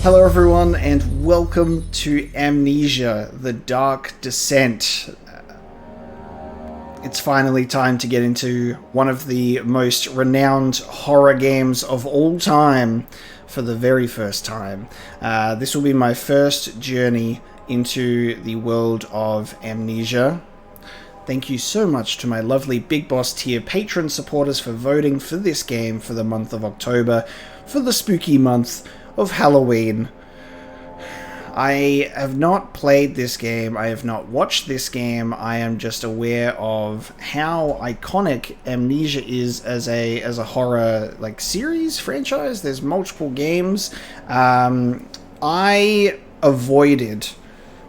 Hello everyone and welcome to Amnesia, The Dark Descent. It's finally time to get into one of the most renowned horror games of all time for the very first time. This will be my first journey into the world of Amnesia. Thank you so much to my lovely Big Boss tier patron supporters for voting for this game for the month of October, for the spooky month of Halloween. I have not played this game, I have not watched this game, I am just aware of how iconic Amnesia is as a horror series, franchise. There's multiple games. I avoided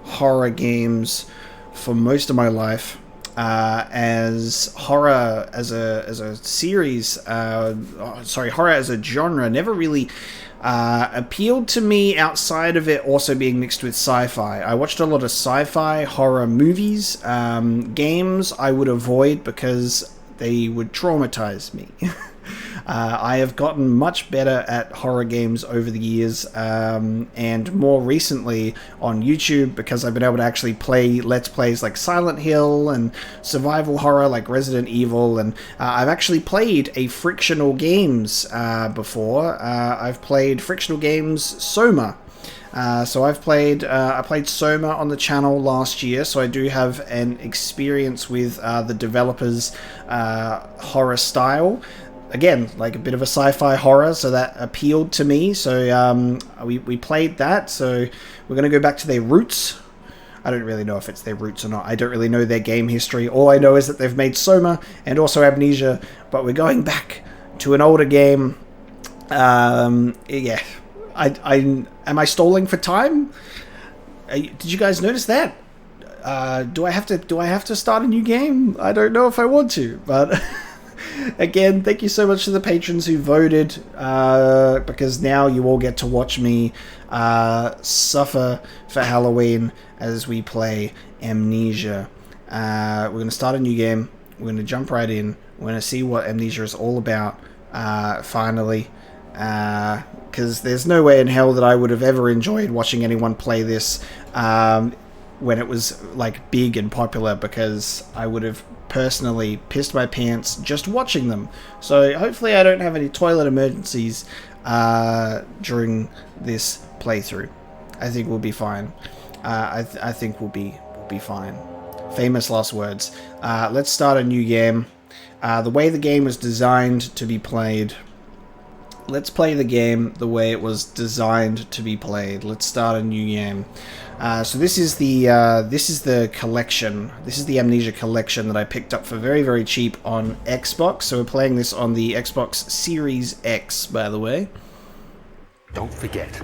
horror games for most of my life. As horror as a series, horror as a genre never really appealed to me outside of it also being mixed with sci-fi. I watched a lot of sci-fi horror movies. Games I would avoid because they would traumatize me. I have gotten much better at horror games over the years, and more recently on YouTube, because I've been able to actually play Let's Plays like Silent Hill and survival horror like Resident Evil, and I've actually played frictional games before. I've played frictional games Soma. So I played Soma on the channel last year, so I do have an experience with the developers' horror style. Again, like a bit of a sci-fi horror, so that appealed to me. So we played that. So we're going to go back to their roots. I don't really know if it's their roots or not. I don't really know their game history. All I know is that they've made Soma and also Amnesia, but we're going back to an older game. Yeah. Am I stalling for time? Did you guys notice that? Do I have to start a new game? I don't know if I want to, but again, thank you so much to the patrons who voted, because now you all get to watch me suffer for Halloween as we play Amnesia. We're going to start a new game. We're going to jump right in. We're going to see what Amnesia is all about, finally. Because there's no way in hell that I would have ever enjoyed watching anyone play this when it was like big and popular, because I would have personally pissed my pants just watching them. So hopefully I don't have any toilet emergencies during this playthrough. I think we'll be fine. I think we'll be fine. Famous last words. Let's start a new game. The way the game was designed to be played. Let's play the game the way it was designed to be played. Let's start a new game. So this is the collection. This is the Amnesia collection that I picked up for very, very cheap on Xbox. So we're playing this on the Xbox Series X, by the way. Don't forget,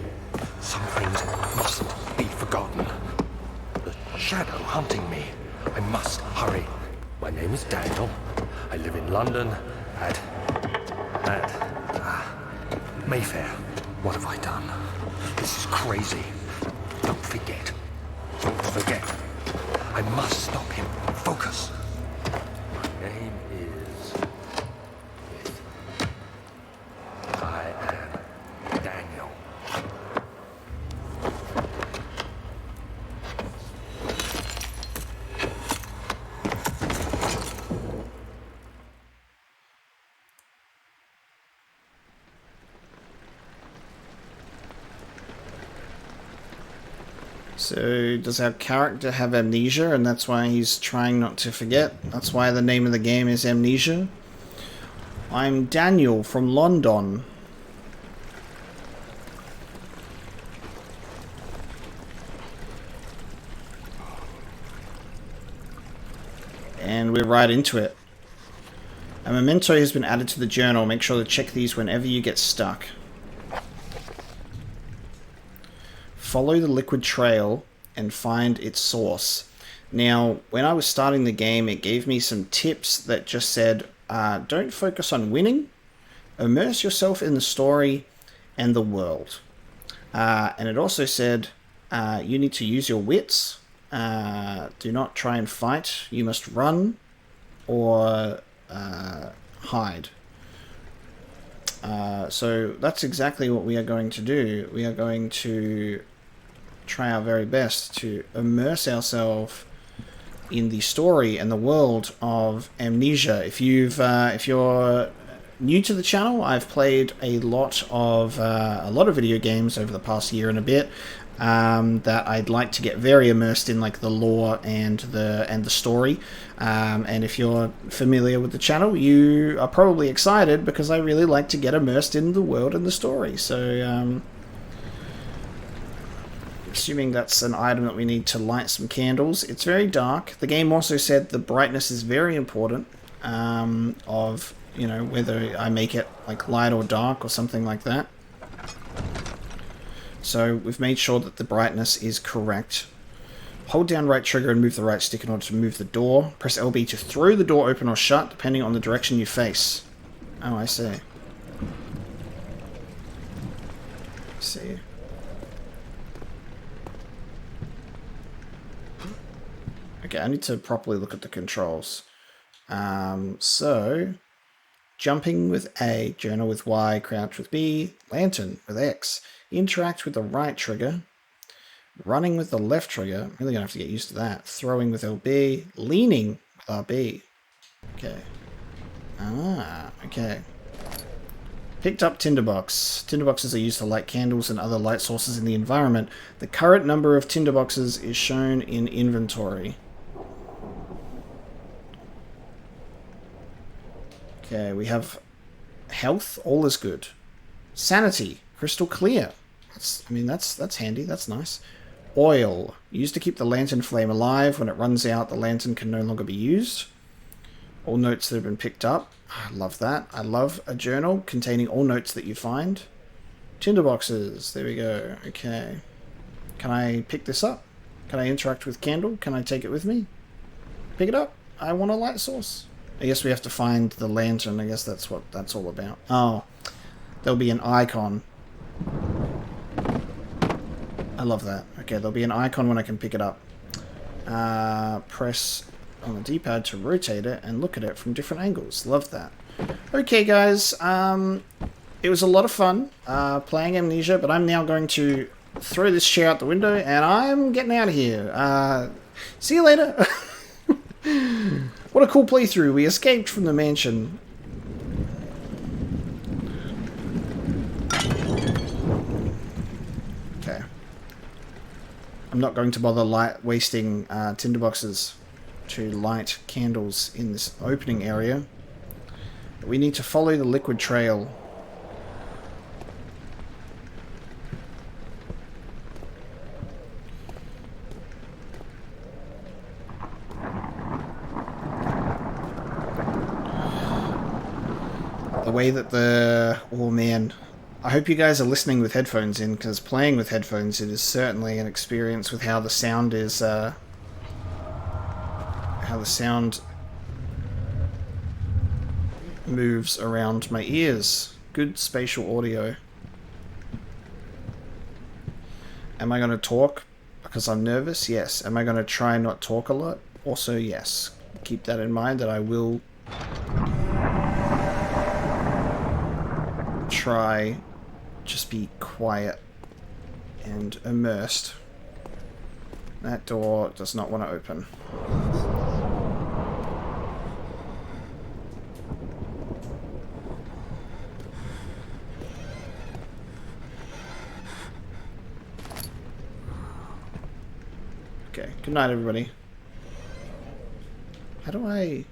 some things mustn't be forgotten. The shadow hunting me. I must hurry. My name is Daniel. I live in London at Mayfair. What have I done? This is crazy. Don't forget. Don't forget. I must stop him. Focus. My name is... I am Daniel. So does our character have amnesia, and that's why he's trying not to forget? That's why the name of the game is Amnesia? I'm Daniel from London. And we're right into it. A memento has been added to the journal. Make sure to check these whenever you get stuck. Follow the liquid trail and find its source. Now, when I was starting the game, it gave me some tips that just said, don't focus on winning, immerse yourself in the story and the world. And it also said, you need to use your wits, do not try and fight, you must run or hide. So that's exactly what we are going to do. We are going to try our very best to immerse ourselves in the story and the world of Amnesia. If you're new to the channel, I've played a lot of video games over the past year and a bit that I'd like to get very immersed in, like the lore and the story. And if you're familiar with the channel, you are probably excited because I really like to get immersed in the world and the story. So assuming that's an item that we need to light some candles. It's very dark. The game also said the brightness is very important of, you know, whether I make it like light or dark or something like that. So we've made sure that the brightness is correct. Hold down right trigger and move the right stick in order to move the door. Press LB to throw the door open or shut, depending on the direction you face. Oh, I see. See. Okay, I need to properly look at the controls. So, jumping with A, journal with Y, crouch with B, lantern with X, interact with the right trigger, running with the left trigger, I'm really going to have to get used to that, throwing with LB, leaning with RB. Okay. Okay. Picked up Tinder Box. Tinder boxes are used to light candles and other light sources in the environment. The current number of Tinder boxes is shown in inventory. Okay, we have health, all is good. Sanity, crystal clear. That's handy, that's nice. Oil, used to keep the lantern flame alive. When it runs out, the lantern can no longer be used. All notes that have been picked up. I love that. I love a journal containing all notes that you find. Tinder boxes, there we go. Okay. Can I pick this up? Can I interact with candle? Can I take it with me? Pick it up. I want a light source. I guess we have to find the lantern. I guess that's what that's all about. Oh, there'll be an icon. I love that. Okay, there'll be an icon when I can pick it up. Press on the D-pad to rotate it and look at it from different angles. Love that. Okay, guys. It was a lot of fun playing Amnesia, but I'm now going to throw this chair out the window and I'm getting out of here. See you later. What a cool playthrough. We escaped from the mansion. Okay. I'm not going to bother wasting tinder boxes to light candles in this opening area. But we need to follow the liquid trail. The way that the... Oh man. I hope you guys are listening with headphones in, because playing with headphones, it is certainly an experience with how the sound is... how the sound moves around my ears. Good spatial audio. Am I going to talk because I'm nervous? Yes. Am I going to try not talk a lot? Also, yes. Keep that in mind, that I will try just be quiet and immersed. That door does not want to open. Okay, good night everybody. How do I... I'm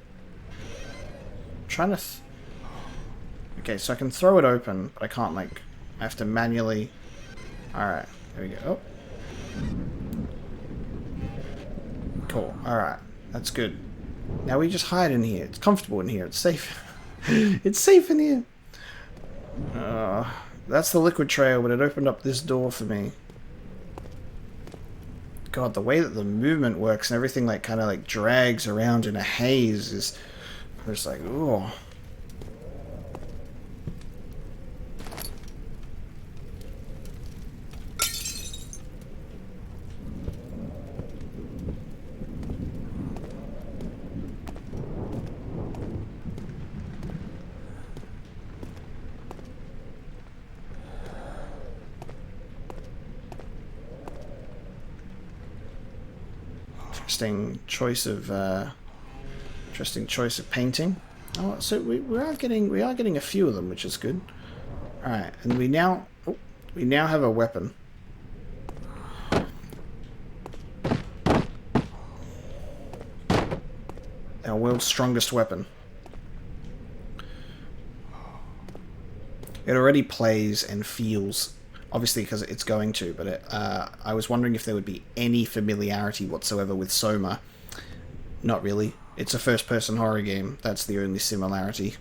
trying to... Okay, so I can throw it open, but I can't, like... I have to manually... Alright, there we go. Oh. Cool, alright. That's good. Now we just hide in here. It's comfortable in here. It's safe. It's safe in here. That's the liquid trail, but it opened up this door for me. God, the way that the movement works and everything, like, kind of, like, drags around in a haze is... I'm just like, ooh. Interesting choice of painting. Oh, so we are getting a few of them, which is good. All right, and we now have a weapon. Our world's strongest weapon. It already plays and feels, obviously because it's going to, but I was wondering if there would be any familiarity whatsoever with Soma. Not really. It's a first-person horror game. That's the only similarity.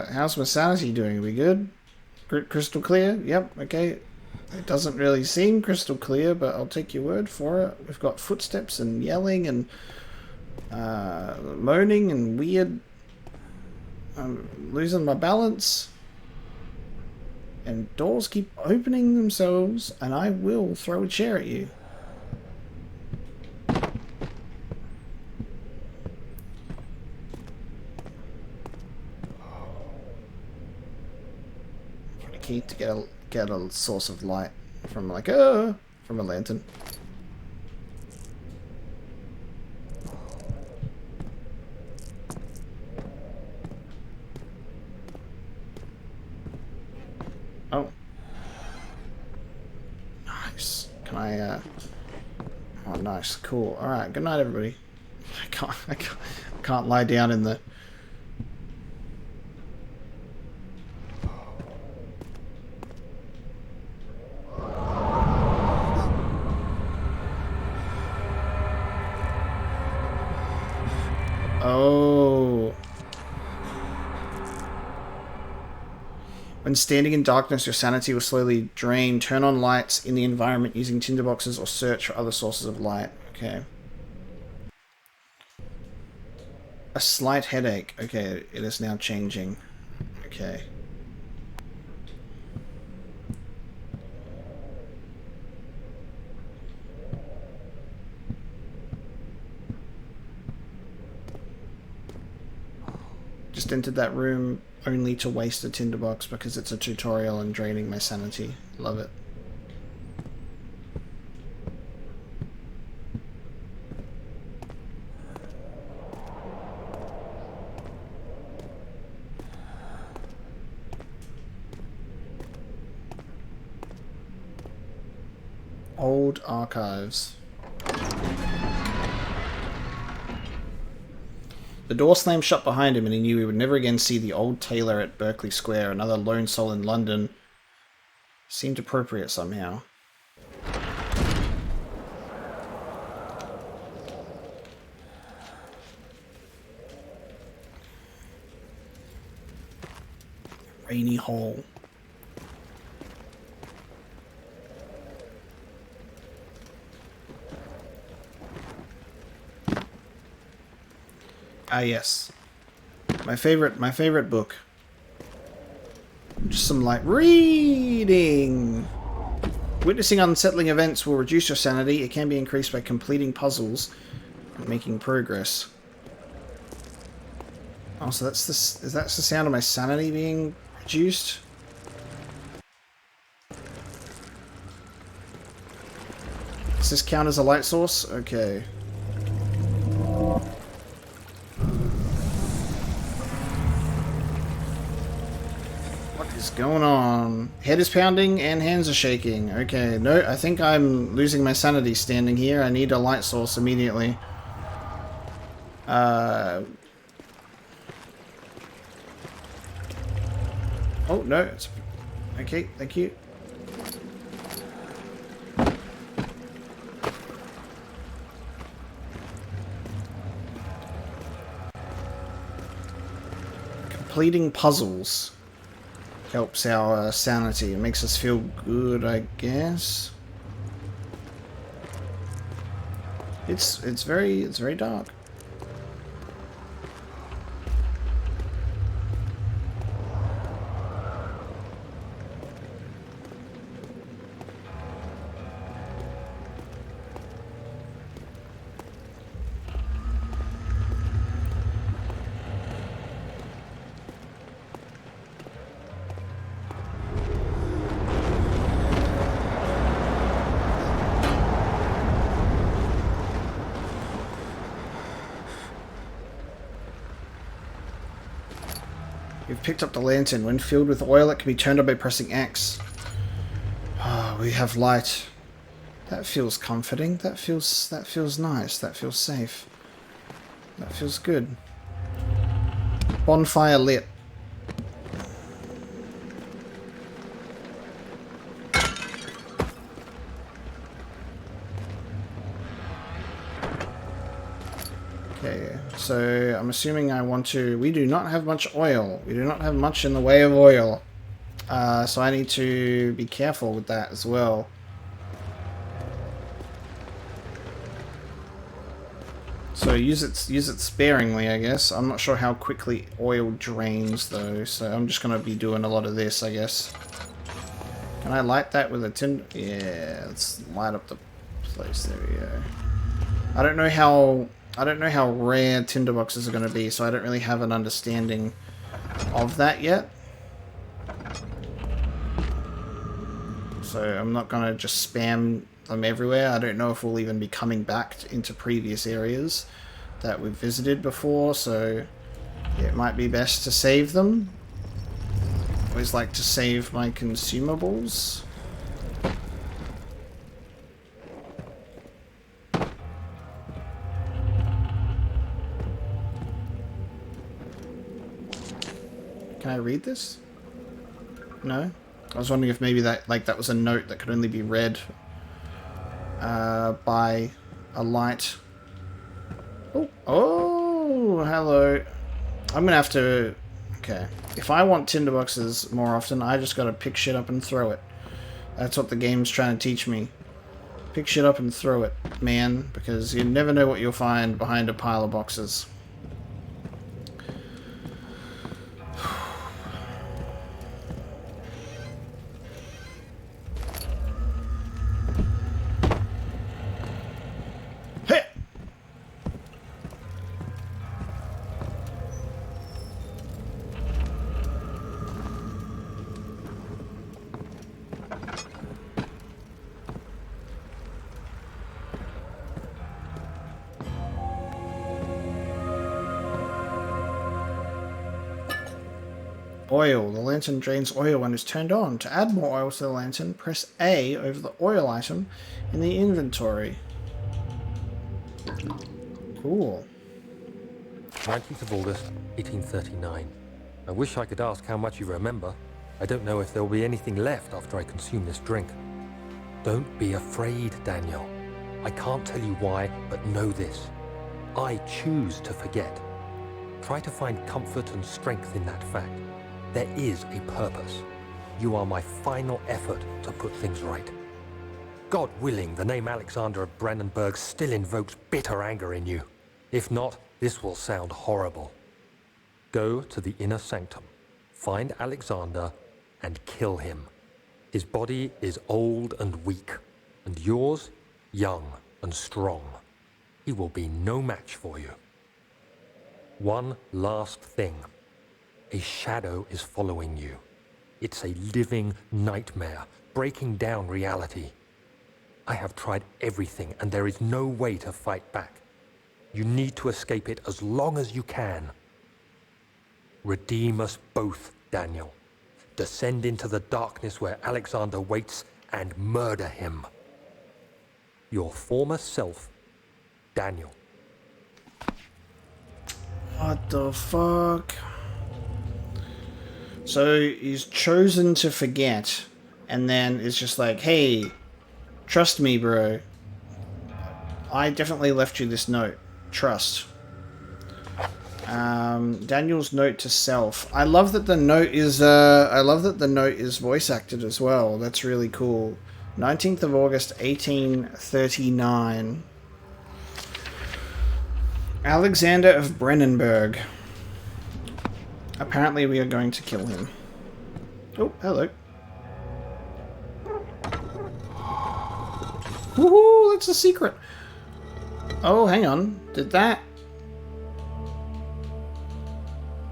How's my sanity doing? Are we good? Crystal clear? Yep, okay. It doesn't really seem crystal clear, but I'll take your word for it. We've got footsteps and yelling and moaning and weird. I'm losing my balance. And doors keep opening themselves, and I will throw a chair at you. Key to get a source of light from from a lantern. Oh, nice. Can I? Oh, nice, cool. All right. Good night, everybody. I can't lie down in the. Oh. When standing in darkness, your sanity will slowly drain. Turn on lights in the environment using tinder boxes or search for other sources of light. Okay. A slight headache. Okay, it is now changing. Okay. Just entered that room only to waste a tinderbox because it's a tutorial and draining my sanity. Love it. Old archives. The door slammed shut behind him, and he knew he would never again see the old tailor at Berkeley Square. Another lone soul in London seemed appropriate somehow. Rainy hole. Ah, yes. My favorite book. Just some light reading. Witnessing unsettling events will reduce your sanity. It can be increased by completing puzzles and making progress. Oh, so that's the sound of my sanity being reduced? Does this count as a light source? Okay. Going on. Head is pounding and hands are shaking. Okay, no, I think I'm losing my sanity standing here. I need a light source immediately. Oh, no. It's... Okay, thank you. Completing puzzles. helps our sanity. It makes us feel good, I guess. It's very dark. You've picked up the lantern. When filled with oil, it can be turned on by pressing X. Ah, we have light. That feels comforting. That feels nice. That feels safe. That feels good. Bonfire lit. Okay, so I'm assuming I want to... We do not have much oil. We do not have much in the way of oil. So I need to be careful with that as well. So use it sparingly, I guess. I'm not sure how quickly oil drains, though, so I'm just going to be doing a lot of this, I guess. Can I light that with a tinder? Yeah, let's light up the place. There we go. I don't know how rare tinderboxes are going to be, so I don't really have an understanding of that yet. So I'm not going to just spam them everywhere. I don't know if we'll even be coming back into previous areas that we've visited before, so it might be best to save them. Always like to save my consumables. Can I read this? No? I was wondering if maybe that was a note that could only be read by a light. Oh, hello. I'm gonna have to... Okay. If I want tinderboxes more often, I just gotta pick shit up and throw it. That's what the game's trying to teach me. Pick shit up and throw it, man, because you never know what you'll find behind a pile of boxes. Oil. The lantern drains oil when it's turned on. To add more oil to the lantern, press A over the oil item in the inventory. Cool. 19th of August, 1839. I wish I could ask how much you remember. I don't know if there will be anything left after I consume this drink. Don't be afraid, Daniel. I can't tell you why, but know this. I choose to forget. Try to find comfort and strength in that fact. There is a purpose. You are my final effort to put things right. God willing, the name Alexander of Brandenburg still invokes bitter anger in you. If not, this will sound horrible. Go to the inner sanctum, find Alexander, and kill him. His body is old and weak, and yours, young and strong. He will be no match for you. One last thing. A shadow is following you. It's a living nightmare, breaking down reality. I have tried everything, and there is no way to fight back. You need to escape it as long as you can. Redeem us both, Daniel. Descend into the darkness where Alexander waits and murder him. Your former self, Daniel. What the fuck? So he's chosen to forget, and then it's just like, hey, trust me, bro. I definitely left you this note. Trust. Daniel's note to self. I love that the note is voice acted as well. That's really cool. 19th of August, 1839. Alexander of Brennenburg. Apparently we are going to kill him. Oh, hello. Woohoo, that's a secret. Oh, hang on. Did that?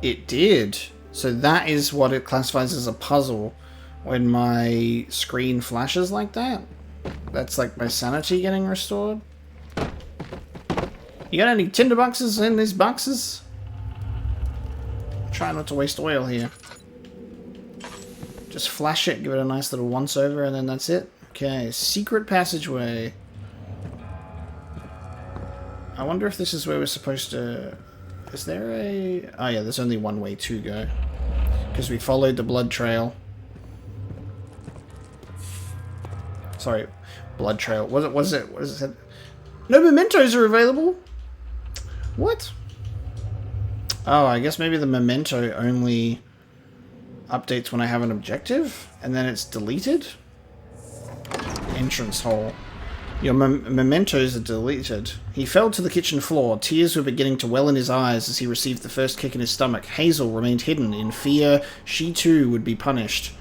It did. So that is what it classifies as a puzzle when my screen flashes like that. That's like my sanity getting restored. You got any Tinder boxes in these boxes? Try not to waste oil here. Just flash it, give it a nice little once over, and then that's it. Okay, secret passageway. I wonder if this is where we're supposed to... Is there a... Oh yeah, there's only one way to go. Because we followed the blood trail. Sorry, blood trail. What is it? No mementos are available? What? Oh, I guess maybe the memento only updates when I have an objective, and then it's deleted? Entrance hole. Your mementos are deleted. He fell to the kitchen floor. Tears were beginning to well in his eyes as he received the first kick in his stomach. Hazel remained hidden in fear she too would be punished.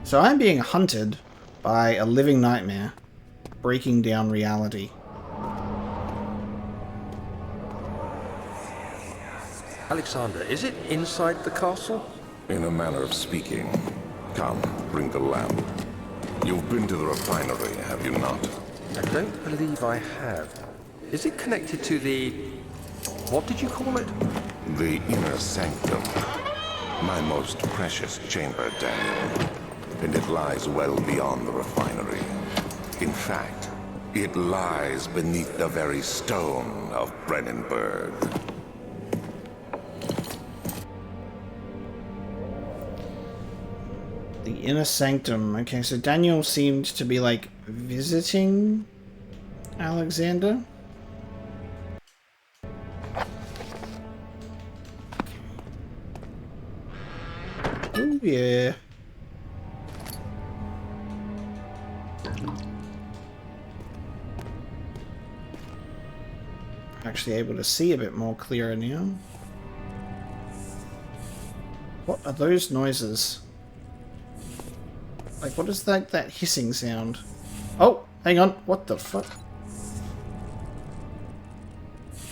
So I'm being hunted by a living nightmare, breaking down reality. Alexander, is it inside the castle? In a manner of speaking. Come, bring the lamp. You've been to the refinery, have you not? I don't believe I have. Is it connected to the... what did you call it? The inner sanctum. My most precious chamber, Daniel. And it lies well beyond the refinery. In fact, it lies beneath the very stone of Brennenburg. The inner sanctum. Okay, so Daniel seemed to be like visiting Alexander. Oh yeah. Actually able to see a bit more clearer now. What are those noises? Like, what is that hissing sound? Oh, hang on. What the fuck?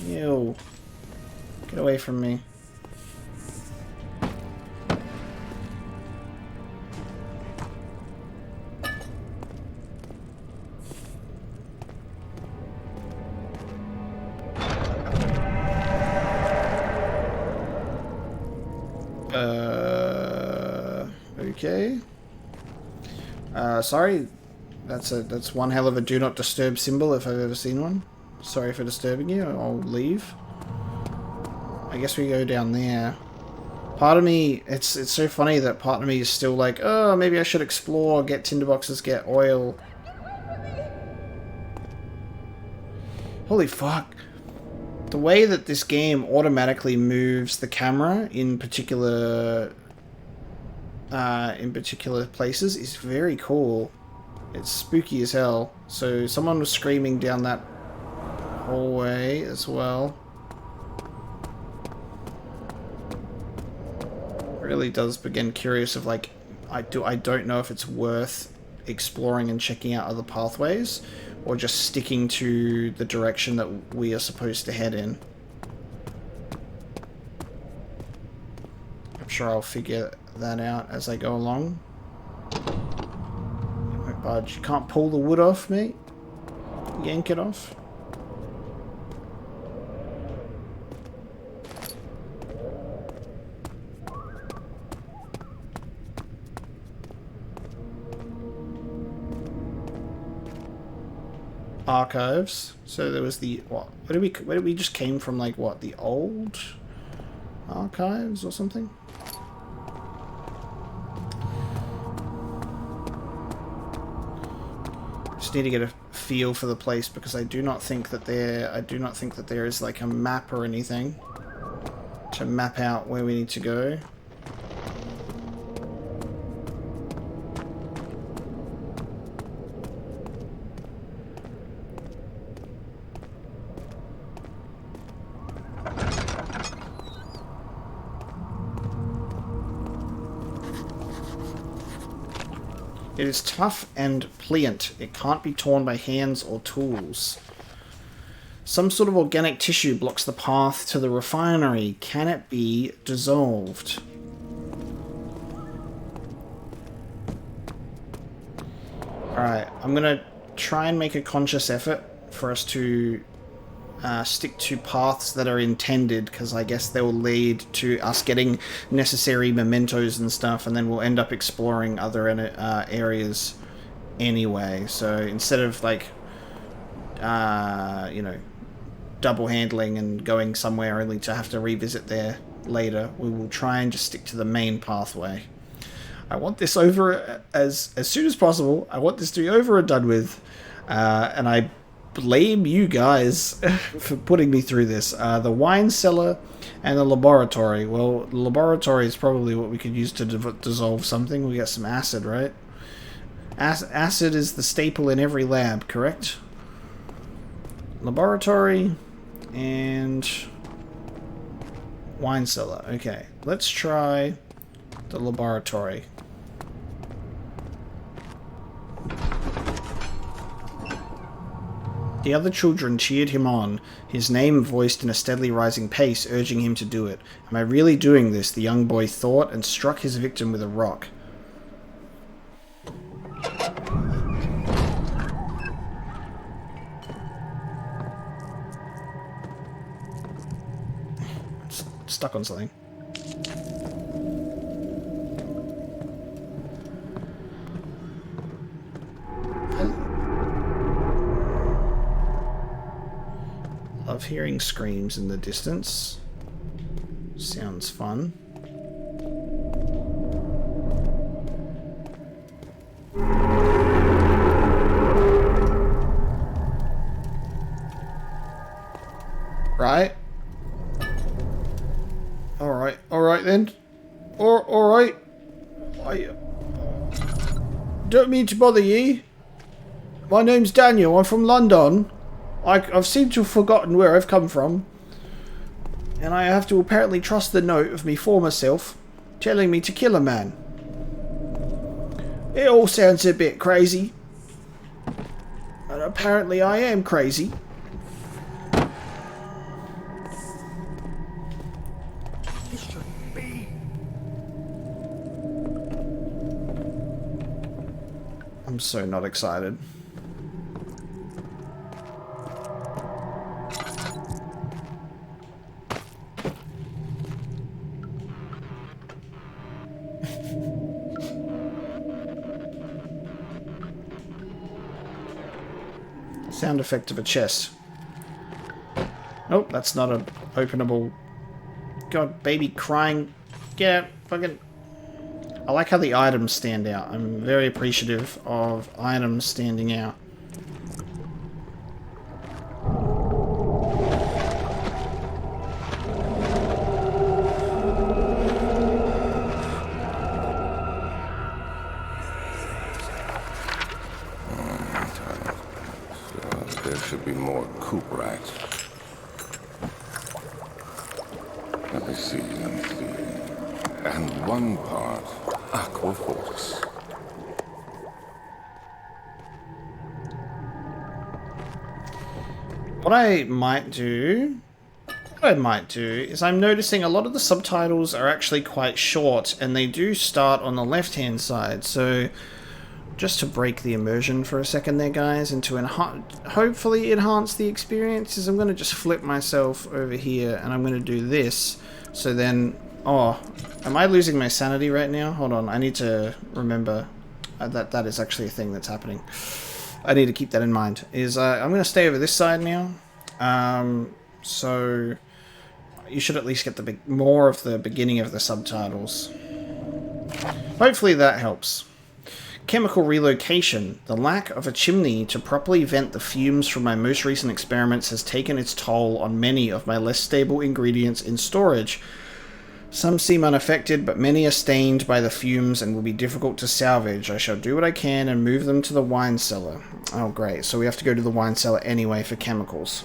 Ew. Get away from me. Okay. Sorry. That's one hell of a do not disturb symbol if I've ever seen one. Sorry for disturbing you. I'll leave. I guess we go down there. Part of me, it's so funny that part of me is still like, oh, maybe I should explore, get tinderboxes, get oil. Holy fuck. The way that this game automatically moves the camera in particular places is very cool. It's spooky as hell. So someone was screaming down that hallway as well. Really does begin curious of like, I don't know if it's worth exploring and checking out other pathways or just sticking to the direction that we are supposed to head in. I'm sure I'll figure that out as I go along. Don't budge. You can't pull the wood off, mate. Yank it off. Archives. So there was the what? Where did we just came from? Like what? The old archives or something? Just need to get a feel for the place because I do not think that there is like a map or anything to map out where we need to go. It is tough and pliant. It can't be torn by hands or tools. Some sort of organic tissue blocks the path to the refinery. Can it be dissolved? Alright, I'm gonna try and make a conscious effort for us to stick to paths that are intended, because I guess they will lead to us getting necessary mementos and stuff, and then we'll end up exploring other areas anyway. So instead of like, you know, double handling and going somewhere only to have to revisit there later, we will try and just stick to the main pathway. I want this over as soon as possible. I want this to be over and done with, and I blame you guys for putting me through this. The wine cellar and the laboratory. Well, the laboratory is probably what we could use to dissolve something. We got some acid, right? Acid is the staple in every lab, correct? Laboratory and wine cellar. Okay, let's try the laboratory. The other children cheered him on, his name voiced in a steadily rising pace, urging him to do it. Am I really doing this? The young boy thought, and struck his victim with a rock. Stuck on something. Love hearing screams in the distance. Sounds fun. Right. Alright then. Alright. I don't mean to bother ye. My name's Daniel, I'm from London. I've seemed to have forgotten where I've come from. And I have to apparently trust the note of me former self, telling me to kill a man. It all sounds a bit crazy. And apparently I am crazy. This shouldn't be. I'm so not excited. Sound effect of a chest. Nope, that's not a openable. God, baby crying. Get out, fucking. I like how the items stand out. I'm very appreciative of items standing out. There should be more coop rats. Let me see. And one part aqua force. What I might do is I'm noticing a lot of the subtitles are actually quite short, and they do start on the left-hand side, so just to break the immersion for a second there, guys, and to hopefully enhance the experiences, I'm going to just flip myself over here, and I'm going to do this, so then... Oh, am I losing my sanity right now? Hold on, I need to remember that is actually a thing that's happening. I need to keep that in mind. I'm going to stay over this side now, so you should at least get more of the beginning of the subtitles. Hopefully that helps. Chemical relocation. The lack of a chimney to properly vent the fumes from my most recent experiments has taken its toll on many of my less stable ingredients in storage. Some seem unaffected, but many are stained by the fumes and will be difficult to salvage. I shall do what I can and move them to the wine cellar. Oh, great. So we have to go to the wine cellar anyway for chemicals.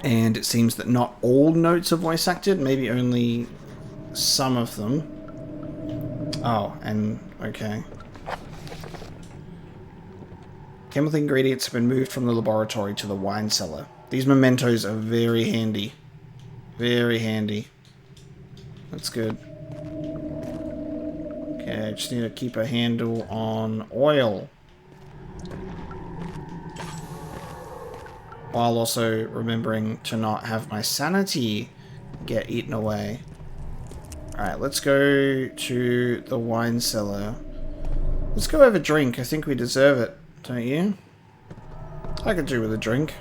And it seems that not all notes are voice acted, maybe only some of them. Oh, and okay. Chemical ingredients have been moved from the laboratory to the wine cellar. These mementos are very handy. Very handy. That's good. Okay, I just need to keep a handle on oil. While also remembering to not have my sanity get eaten away. Alright, let's go to the wine cellar. Let's go have a drink. I think we deserve it, don't you? I could do with a drink.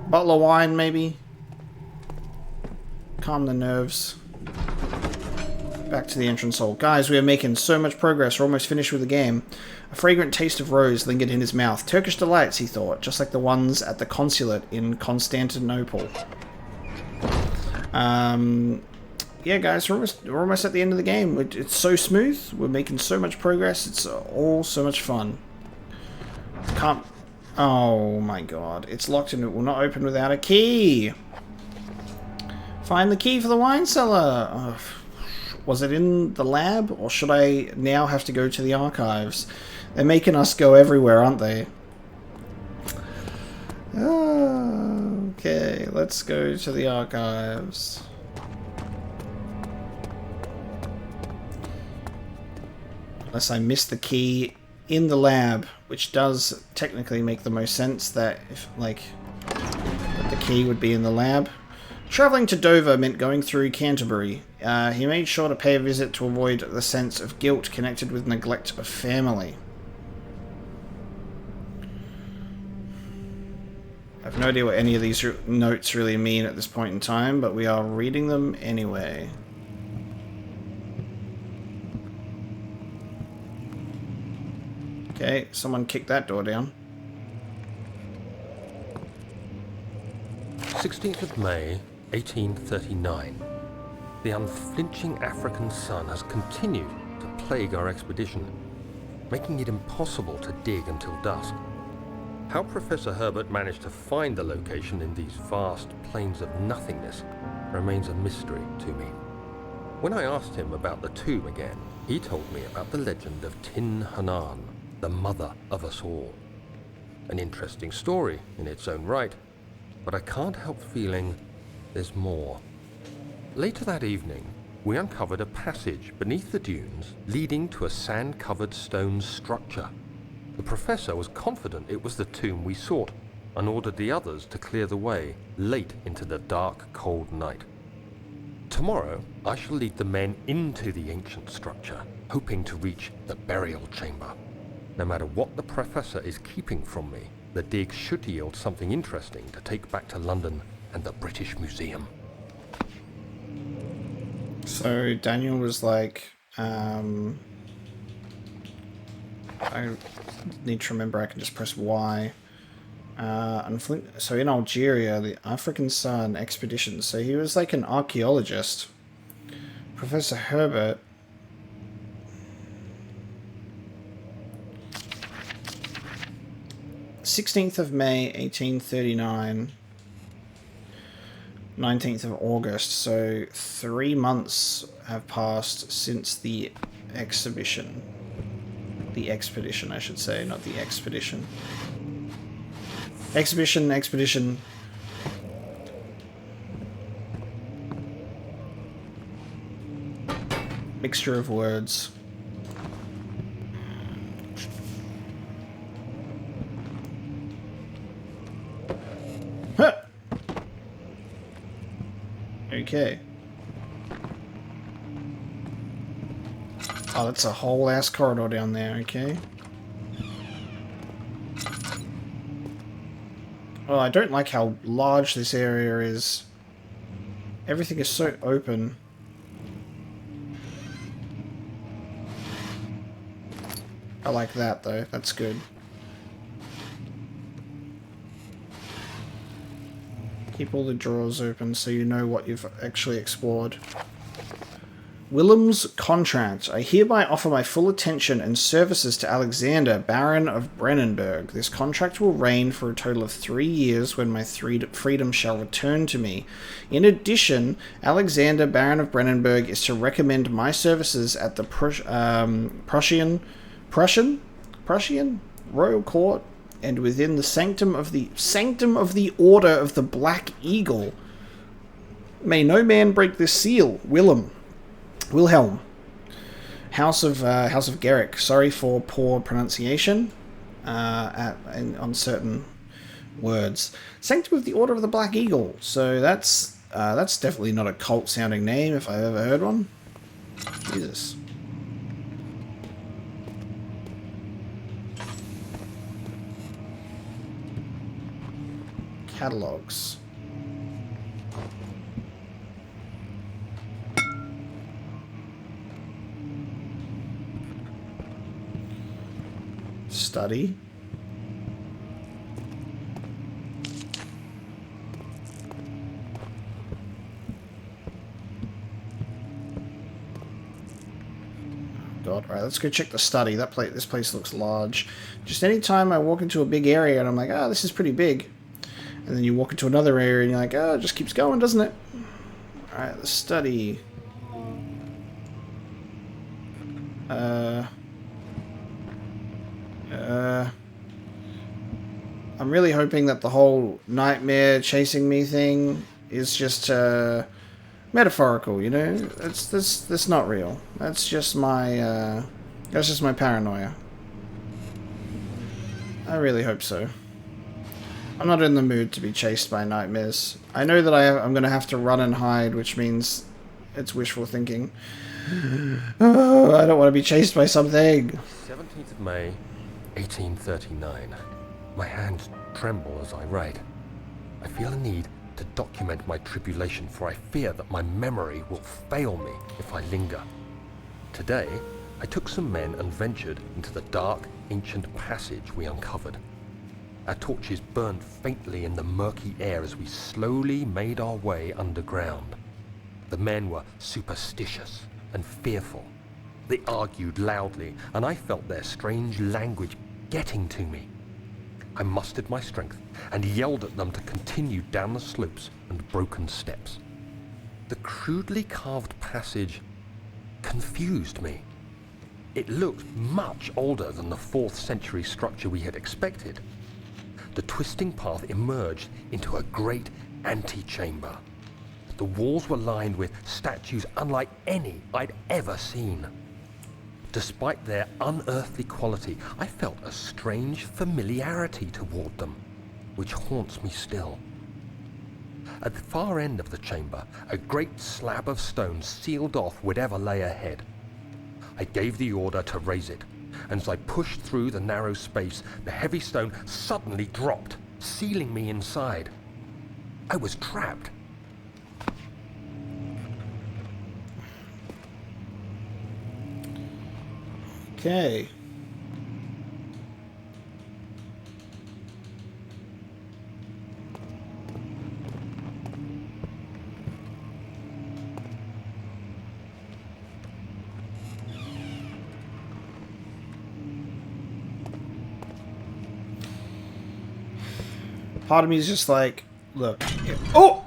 Bottle of wine, maybe? Calm the nerves. Back to the entrance hall. Guys, we are making so much progress. We're almost finished with the game. A fragrant taste of rose lingered in his mouth. Turkish delights, he thought, just like the ones at the consulate in Constantinople. Yeah, guys, we're almost at the end of the game. It's so smooth. We're making so much progress. It's all so much fun. Can't... Oh, my God. It's locked and it will not open without a key. Find the key for the wine cellar. Oh, was it in the lab? Or should I now have to go to the archives? They're making us go everywhere, aren't they? Okay, let's go to the archives. Unless I missed the key in the lab, which does technically make the most sense that if, like, that the key would be in the lab. Travelling to Dover meant going through Canterbury. He made sure to pay a visit to avoid the sense of guilt connected with neglect of family. I have no idea what any of these notes really mean at this point in time, but we are reading them anyway. Okay, someone kicked that door down. 16th of May, 1839. The unflinching African sun has continued to plague our expedition, making it impossible to dig until dusk. How Professor Herbert managed to find the location in these vast plains of nothingness remains a mystery to me. When I asked him about the tomb again, he told me about the legend of Tin Hanan, the mother of us all. An interesting story in its own right, but I can't help feeling there's more. Later that evening, we uncovered a passage beneath the dunes leading to a sand-covered stone structure. The professor was confident it was the tomb we sought and ordered the others to clear the way late into the dark, cold night. Tomorrow, I shall lead the men into the ancient structure, hoping to reach the burial chamber. No matter what the professor is keeping from me, the dig should yield something interesting to take back to London and the British Museum. So Daniel was like, I need to remember I can just press Y. So in Algeria, the African Sun expedition. So he was like an archaeologist. Professor Herbert. "16th of May, 1839. 19th of August. So 3 months have passed since the exhibition. The expedition, I should say, not the expedition. Expedition. Mixture of words. Huh. Okay. Oh, that's a whole ass corridor down there, okay. Oh, I don't like how large this area is. Everything is so open. I like that, though. That's good. Keep all the drawers open so you know what you've actually explored. Willem's contract. I hereby offer my full attention and services to Alexander, Baron of Brennenburg. This contract will reign for a total of 3 years when my freedom shall return to me. In addition, Alexander, Baron of Brennenburg, is to recommend my services at the Prussian Royal Court and within the sanctum of the Order of the Black Eagle. May no man break this seal. Wilhelm, House of Garrick. Sorry for poor pronunciation on certain words. Sanctum of the Order of the Black Eagle. So that's definitely not a cult-sounding name if I've ever heard one. Jesus. Catalogs. Study. God, right, let's go check the study. This place looks large. Just anytime I walk into a big area and I'm like, oh, this is pretty big. And then you walk into another area and you're like, oh, it just keeps going, doesn't it? Alright, the study. I'm really hoping that the whole nightmare chasing me thing is just metaphorical, you know? That's not real. That's just my paranoia. I really hope so. I'm not in the mood to be chased by nightmares. I know that I'm going to have to run and hide, which means it's wishful thinking. Oh, I don't want to be chased by something. 17th of May, 1839. My hands tremble as I write. I feel a need to document my tribulation, for I fear that my memory will fail me if I linger. Today, I took some men and ventured into the dark, ancient passage we uncovered. Our torches burned faintly in the murky air as we slowly made our way underground. The men were superstitious and fearful. They argued loudly, and I felt their strange language getting to me. I mustered my strength and yelled at them to continue down the slopes and broken steps. The crudely carved passage confused me. It looked much older than the 4th century structure we had expected. The twisting path emerged into a great antechamber. The walls were lined with statues unlike any I'd ever seen. Despite their unearthly quality, I felt a strange familiarity toward them, which haunts me still. At the far end of the chamber, a great slab of stone sealed off whatever lay ahead. I gave the order to raise it, and as I pushed through the narrow space, the heavy stone suddenly dropped, sealing me inside. I was trapped. Okay. Part of me is just like, look. Oh!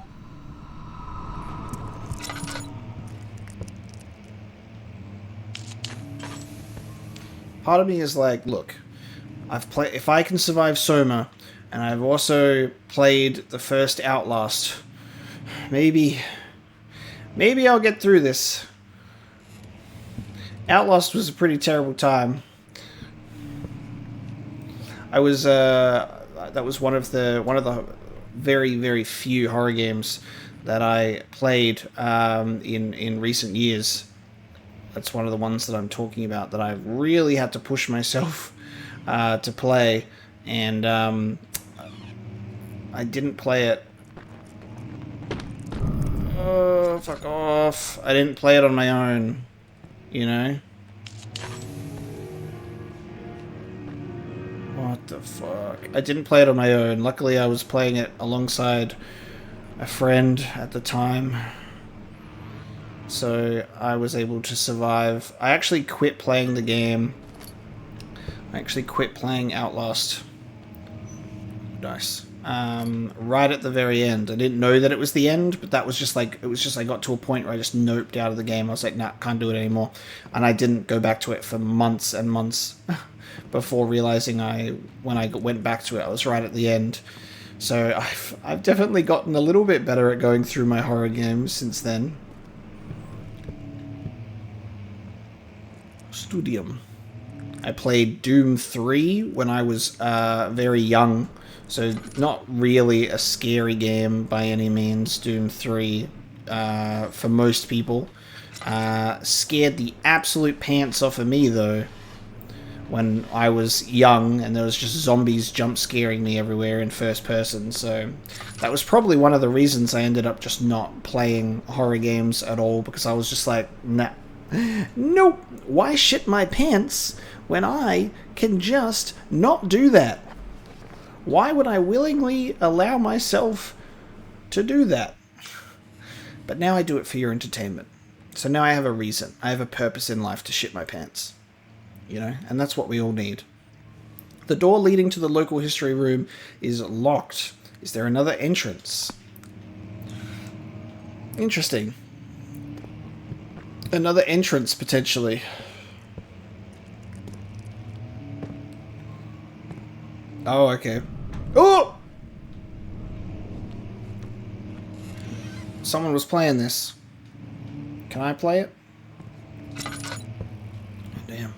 Part of me is like, look, if I can survive Soma, and I've also played the first Outlast, maybe I'll get through this. Outlast was a pretty terrible time. That was one of the very, very few horror games that I played in recent years. That's one of the ones that I'm talking about that I really had to push myself to play, and I didn't play it. Oh, fuck off. I didn't play it on my own, you know? What the fuck? I didn't play it on my own. Luckily, I was playing it alongside a friend at the time. So I was able to survive. I actually quit playing the game. I actually quit playing Outlast. Nice. Right at the very end. I didn't know that it was the end, but that was just like, it was just I got to a point where I just noped out of the game. I was like, nah, can't do it anymore. And I didn't go back to it for months and months before realizing when I went back to it, I was right at the end. So I've definitely gotten a little bit better at going through my horror games since then. Studium. I played Doom 3 when I was very young, so not really a scary game by any means. Doom 3, for most people, scared the absolute pants off of me though when I was young, and there was just zombies jump scaring me everywhere in first person. So that was probably one of the reasons I ended up just not playing horror games at all, because I was just like, nah. Nope. Why shit my pants when I can just not do that? Why would I willingly allow myself to do that? But now I do it for your entertainment. So now I have a reason. I have a purpose in life to shit my pants. You know, and that's what we all need. The door leading to the local history room is locked. Is there another entrance? Interesting. Another entrance, potentially. Oh, okay. Oh! Someone was playing this. Can I play it? Oh, damn.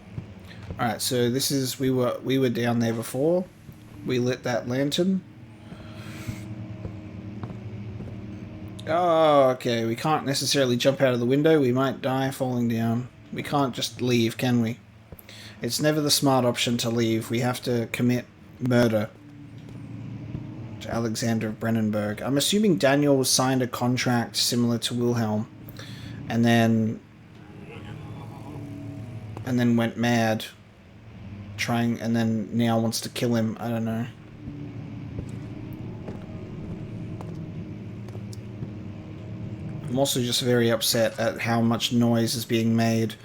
Alright, so this is... We were down there before. We lit that lantern. Oh, okay. We can't necessarily jump out of the window. We might die falling down. We can't just leave, can we? It's never the smart option to leave. We have to commit murder to Alexander of Brennenburg. I'm assuming Daniel signed a contract similar to Wilhelm, and then went mad, and then now wants to kill him. I don't know. I'm also just very upset at how much noise is being made.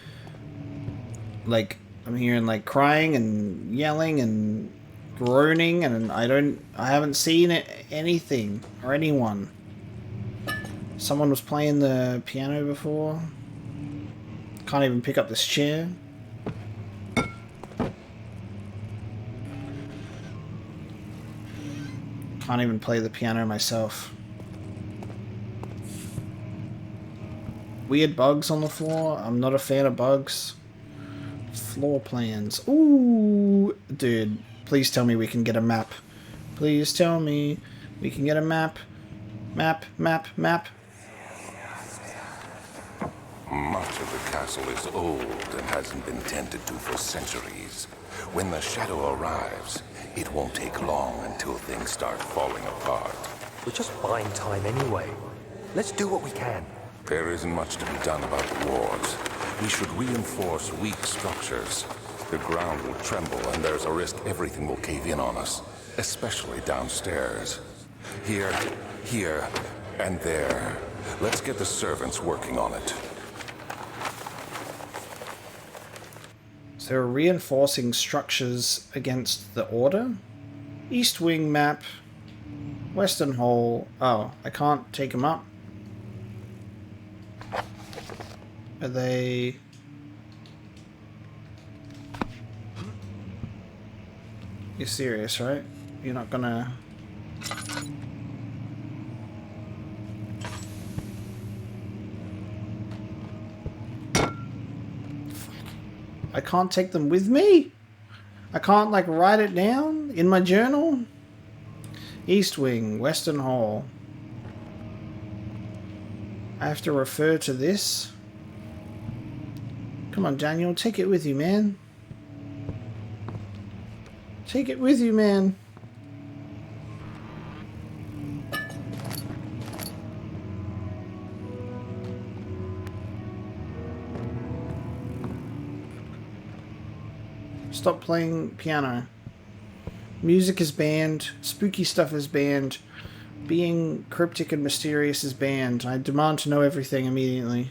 Like, I'm hearing like crying and yelling and groaning, and I haven't seen anything or anyone. Someone was playing the piano before. Can't even pick up this chair. Can't even play the piano myself. Weird bugs on the floor. I'm not a fan of bugs. Floor plans. Ooh, dude. Please tell me we can get a map. Please tell me we can get a map. Map. Much of the castle is old and hasn't been tended to for centuries. When the shadow arrives, it won't take long until things start falling apart. We're just buying time anyway. Let's do what we can. There isn't much to be done about the walls. We should reinforce weak structures. The ground will tremble, and there's a risk everything will cave in on us, especially downstairs. Here, and there. Let's get the servants working on it. So we're reinforcing structures against the order. East wing map. Western hall. Oh, I can't take them up. Are they... You're serious, right? You're not gonna... I can't take them with me? I can't, like, write it down in my journal? East wing, Western hall. I have to refer to this? Come on, Daniel, take it with you, man. Take it with you, man. Stop playing piano. Music is banned. Spooky stuff is banned. Being cryptic and mysterious is banned. I demand to know everything immediately.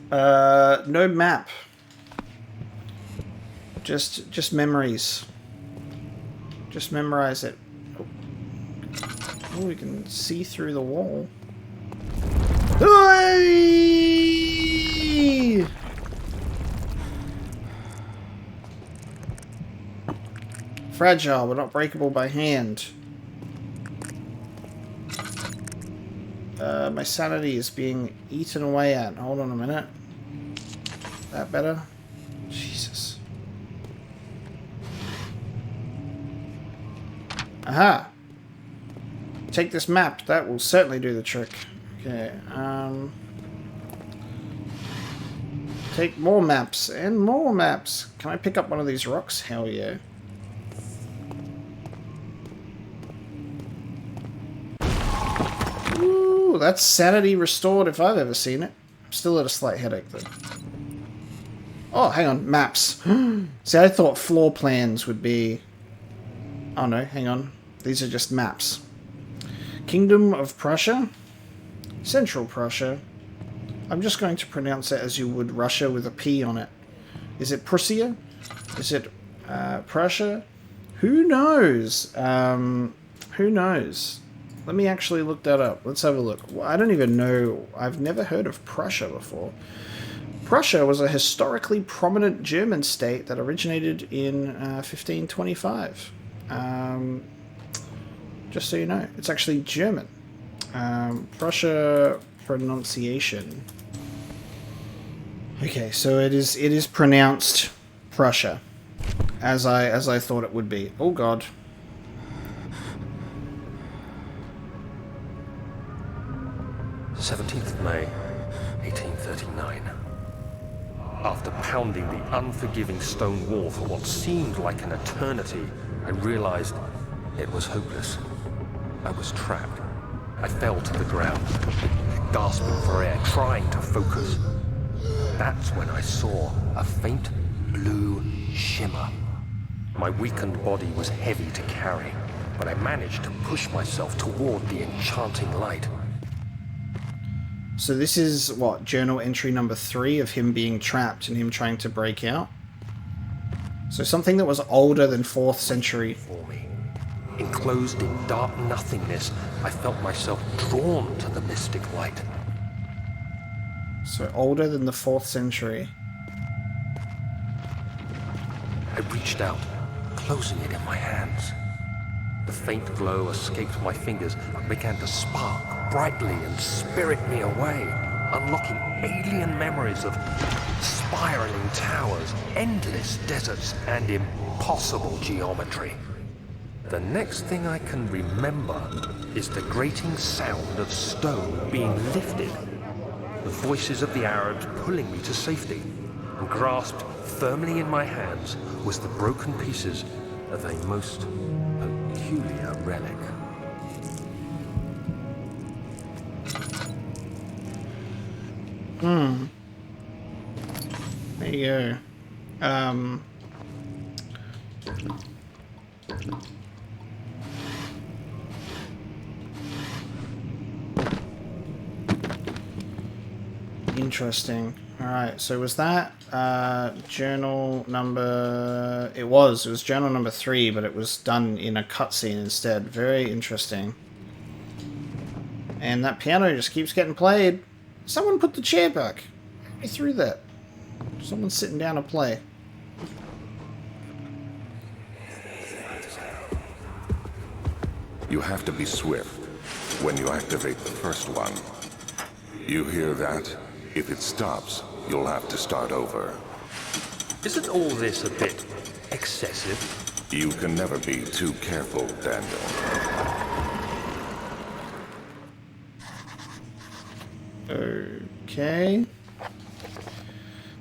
No map. Just memories. Just memorize it. Oh, we can see through the wall. Hey! Fragile, but not breakable by hand. My sanity is being eaten away at. Hold on a minute. That better? Jesus. Aha! Take this map. That will certainly do the trick. Okay, take more maps and more maps. Can I pick up one of these rocks? Hell yeah. Ooh, that's sanity restored if I've ever seen it. I'm still at a slight headache though. Oh, hang on, maps. See, I thought floor plans would be... Oh no, hang on. These are just maps. Kingdom of Prussia? Central Prussia. I'm just going to pronounce it as you would Russia with a P on it. Is it Prussia? Is it Prussia? Who knows? Who knows? Let me actually look that up. Let's have a look. Well, I don't even know. I've never heard of Prussia before. Prussia was a historically prominent German state that originated in 1525. Just so you know, it's actually German. Prussia pronunciation. Okay, so it is pronounced Prussia, as I thought it would be. Oh God. May 1839. After pounding the unforgiving stone wall for what seemed like an eternity, I realized it was hopeless. I was trapped. I fell to the ground, gasping for air, trying to focus. That's when I saw a faint blue shimmer. My weakened body was heavy to carry, but I managed to push myself toward the enchanting light. So this is, what, journal entry number 3 of him being trapped and him trying to break out? So something that was older than 4th century. For me, enclosed in dark nothingness, I felt myself drawn to the mystic light. So older than the 4th century. I reached out, closing it in my hands. The faint glow escaped my fingers and began to spark brightly and spirit me away, unlocking alien memories of spiraling towers, endless deserts, and impossible geometry. The next thing I can remember is the grating sound of stone being lifted, the voices of the Arabs pulling me to safety, and grasped firmly in my hands was the broken pieces of a most peculiar relic. There you go. Interesting. Alright, so was that journal number... It was journal number 3, but it was done in a cutscene instead. Very interesting. And that piano just keeps getting played. Someone put the chair back. I threw that. Someone's sitting down to play. You have to be swift when you activate the first one. You hear that? If it stops, you'll have to start over. Isn't all this a bit excessive? You can never be too careful, Daniel. Okay.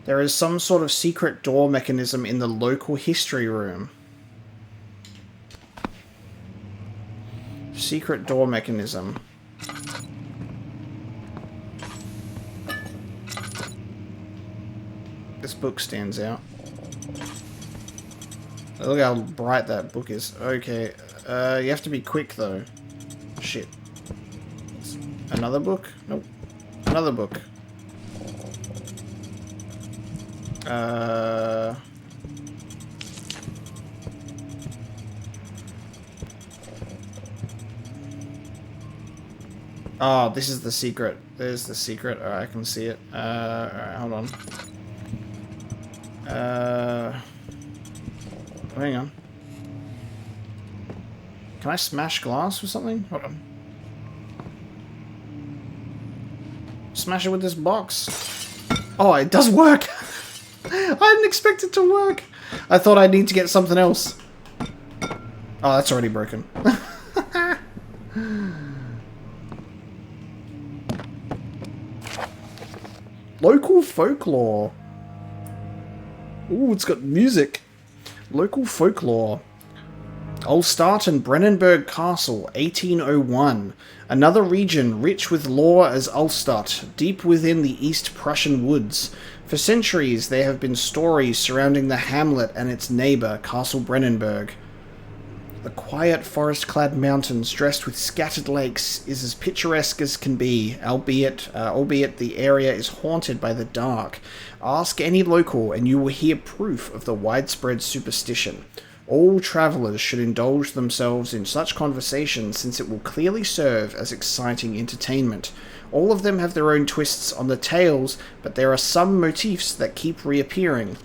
There is some sort of secret door mechanism in the local history room. Secret door mechanism. This book stands out. Look how bright that book is. Okay. You have to be quick, though. Shit. Another book? Nope. Another book. Oh, this is the secret. There's the secret. Alright, I can see it. Alright, hold on. Hang on. Can I smash glass with something? Hold on. Smash it with this box. Oh, it does work! I didn't expect it to work! I thought I'd need to get something else. Oh, that's already broken. Local folklore. Ooh, it's got music. Local folklore. Ulstadt and Brennenburg Castle, 1801. Another region rich with lore as Ulstadt, deep within the East Prussian woods. For centuries, there have been stories surrounding the hamlet and its neighbour, Castle Brennenburg. The quiet forest-clad mountains dressed with scattered lakes is as picturesque as can be, albeit the area is haunted by the dark. Ask any local and you will hear proof of the widespread superstition. All travellers should indulge themselves in such conversation since it will clearly serve as exciting entertainment. All of them have their own twists on the tales, but there are some motifs that keep reappearing.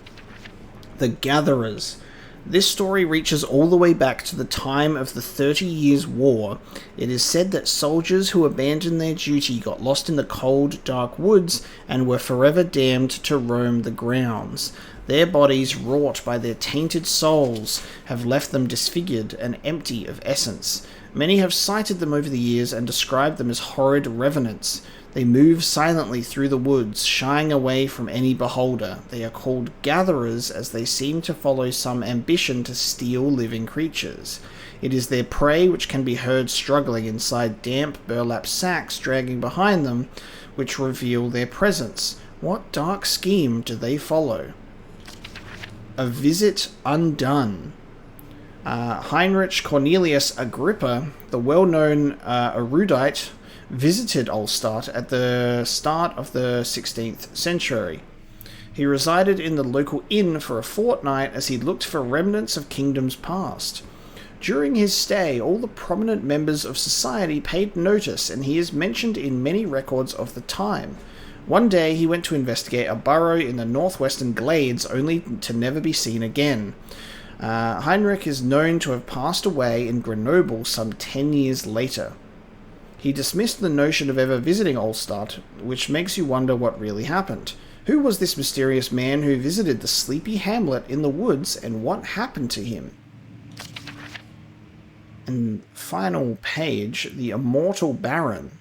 The Gatherers. This story reaches all the way back to the time of the 30 Years' War. It is said that soldiers who abandoned their duty got lost in the cold, dark woods and were forever damned to roam the grounds. Their bodies, wrought by their tainted souls, have left them disfigured and empty of essence. Many have cited them over the years and described them as horrid revenants. They move silently through the woods, shying away from any beholder. They are called gatherers as they seem to follow some ambition to steal living creatures. It is their prey which can be heard struggling inside damp burlap sacks dragging behind them, which reveal their presence. What dark scheme do they follow? A Visit Undone. Heinrich Cornelius Agrippa, the well-known erudite, visited Ulstadt at the start of the 16th century. He resided in the local inn for a fortnight as he looked for remnants of kingdoms past. During his stay, all the prominent members of society paid notice, and he is mentioned in many records of the time. One day he went to investigate a burrow in the northwestern glades, only to never be seen again. Heinrich is known to have passed away in Grenoble some 10 years later. He dismissed the notion of ever visiting Ulstadt, which makes you wonder what really happened. Who was this mysterious man who visited the sleepy hamlet in the woods, and what happened to him? And final page, the Immortal Baron.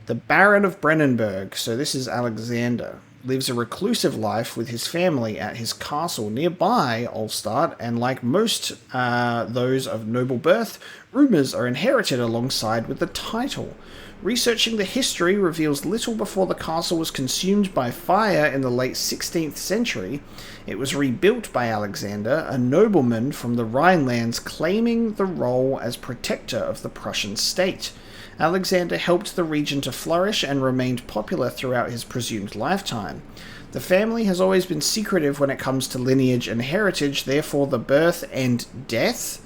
The Baron of Brennenburg, so this is Alexander, lives a reclusive life with his family at his castle nearby Ulstadt, and like most those of noble birth, rumours are inherited alongside with the title. Researching the history reveals little before the castle was consumed by fire in the late 16th century. It was rebuilt by Alexander, a nobleman from the Rhinelands claiming the role as protector of the Prussian state. Alexander helped the region to flourish and remained popular throughout his presumed lifetime. The family has always been secretive when it comes to lineage and heritage, therefore the birth and death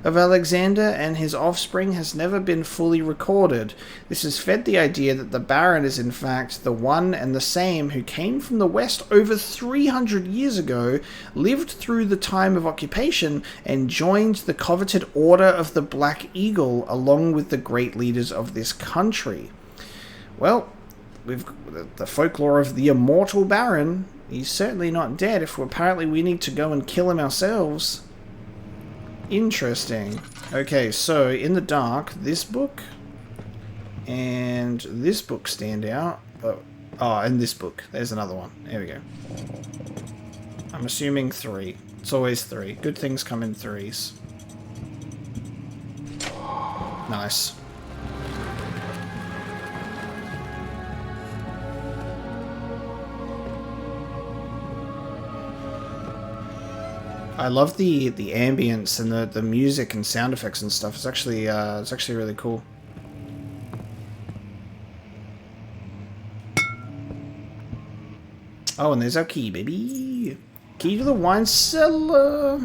of Alexander and his offspring has never been fully recorded. This has fed the idea that the Baron is in fact the one and the same who came from the west over 300 years ago, lived through the time of occupation, and joined the coveted Order of the Black Eagle along with the great leaders of this country. Well, we've the folklore of the Immortal Baron. He's certainly not dead if apparently we need to go and kill him ourselves. Interesting. Okay, so in the dark, this book and this book stand out. Oh, and this book. There's another one. There we go. I'm assuming 3. It's always 3. Good things come in 3s. Nice. I love the ambience and the music and sound effects and stuff. It's actually really cool. Oh, and there's our key, baby. Key to the wine cellar.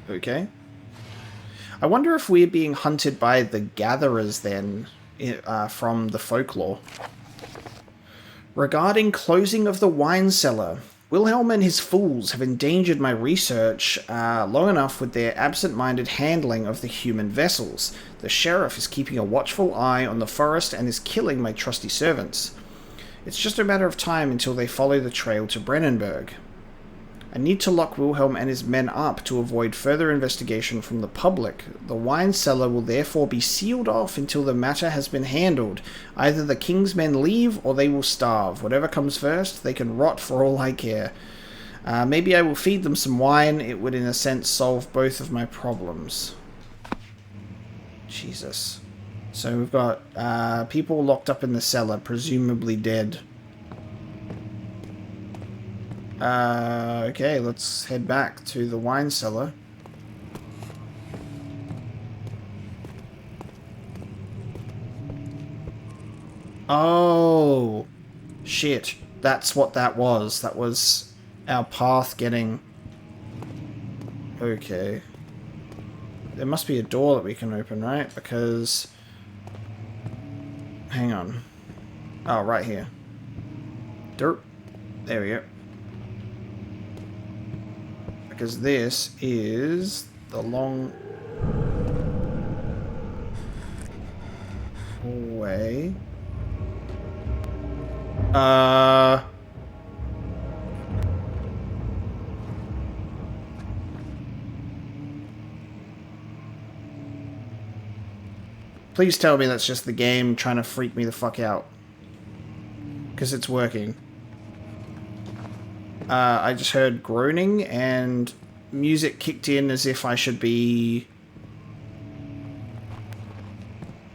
Okay. I wonder if we're being hunted by the gatherers then, from the folklore. Regarding closing of the wine cellar, Wilhelm and his fools have endangered my research long enough with their absent-minded handling of the human vessels. The sheriff is keeping a watchful eye on the forest and is killing my trusty servants. It's just a matter of time until they follow the trail to Brennenburg. I need to lock Wilhelm and his men up to avoid further investigation from the public. The wine cellar will therefore be sealed off until the matter has been handled. Either the king's men leave or they will starve. Whatever comes first, they can rot for all I care. Maybe I will feed them some wine. It would in a sense solve both of my problems. Jesus. So we've got people locked up in the cellar, presumably dead. Okay, let's head back to the wine cellar. Oh, shit. That's what that was. That was our path getting... Okay. There must be a door that we can open, right? Because... Hang on. Oh, right here. Dirt. There we go. Because this is the long way. Please tell me that's just the game trying to freak me the fuck out. Because it's working. I just heard groaning and music kicked in as if I should be...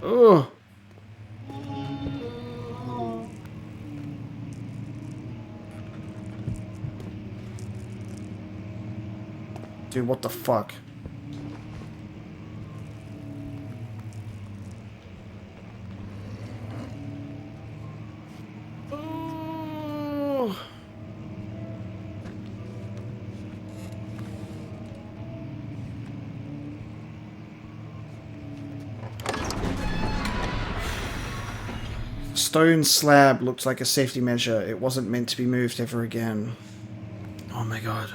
Ugh. Dude, what the fuck? Stone slab looked like a safety measure. It wasn't meant to be moved ever again. Oh my god.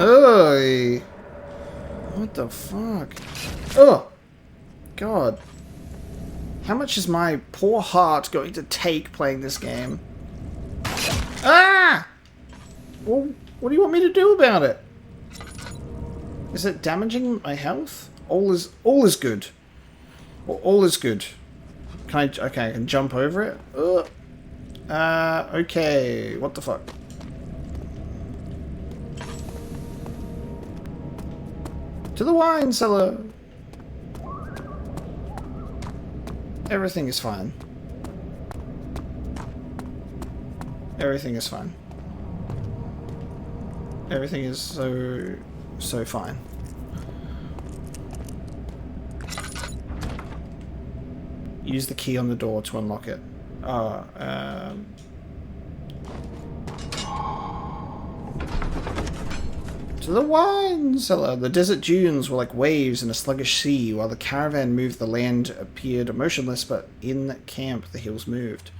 Oy! What the fuck? Oh! God. How much is my poor heart going to take playing this game? Ah! Well, what do you want me to do about it? Is it damaging my health? All is good. Well, all is good. Can I? Okay, I can jump over it. Okay. What the fuck? To the wine cellar. Everything is fine. Everything is fine. Everything is so fine. Use the key on the door to unlock it. To the wine cellar. The desert dunes were like waves in a sluggish sea. While the caravan moved, the land appeared motionless, but in camp the hills moved.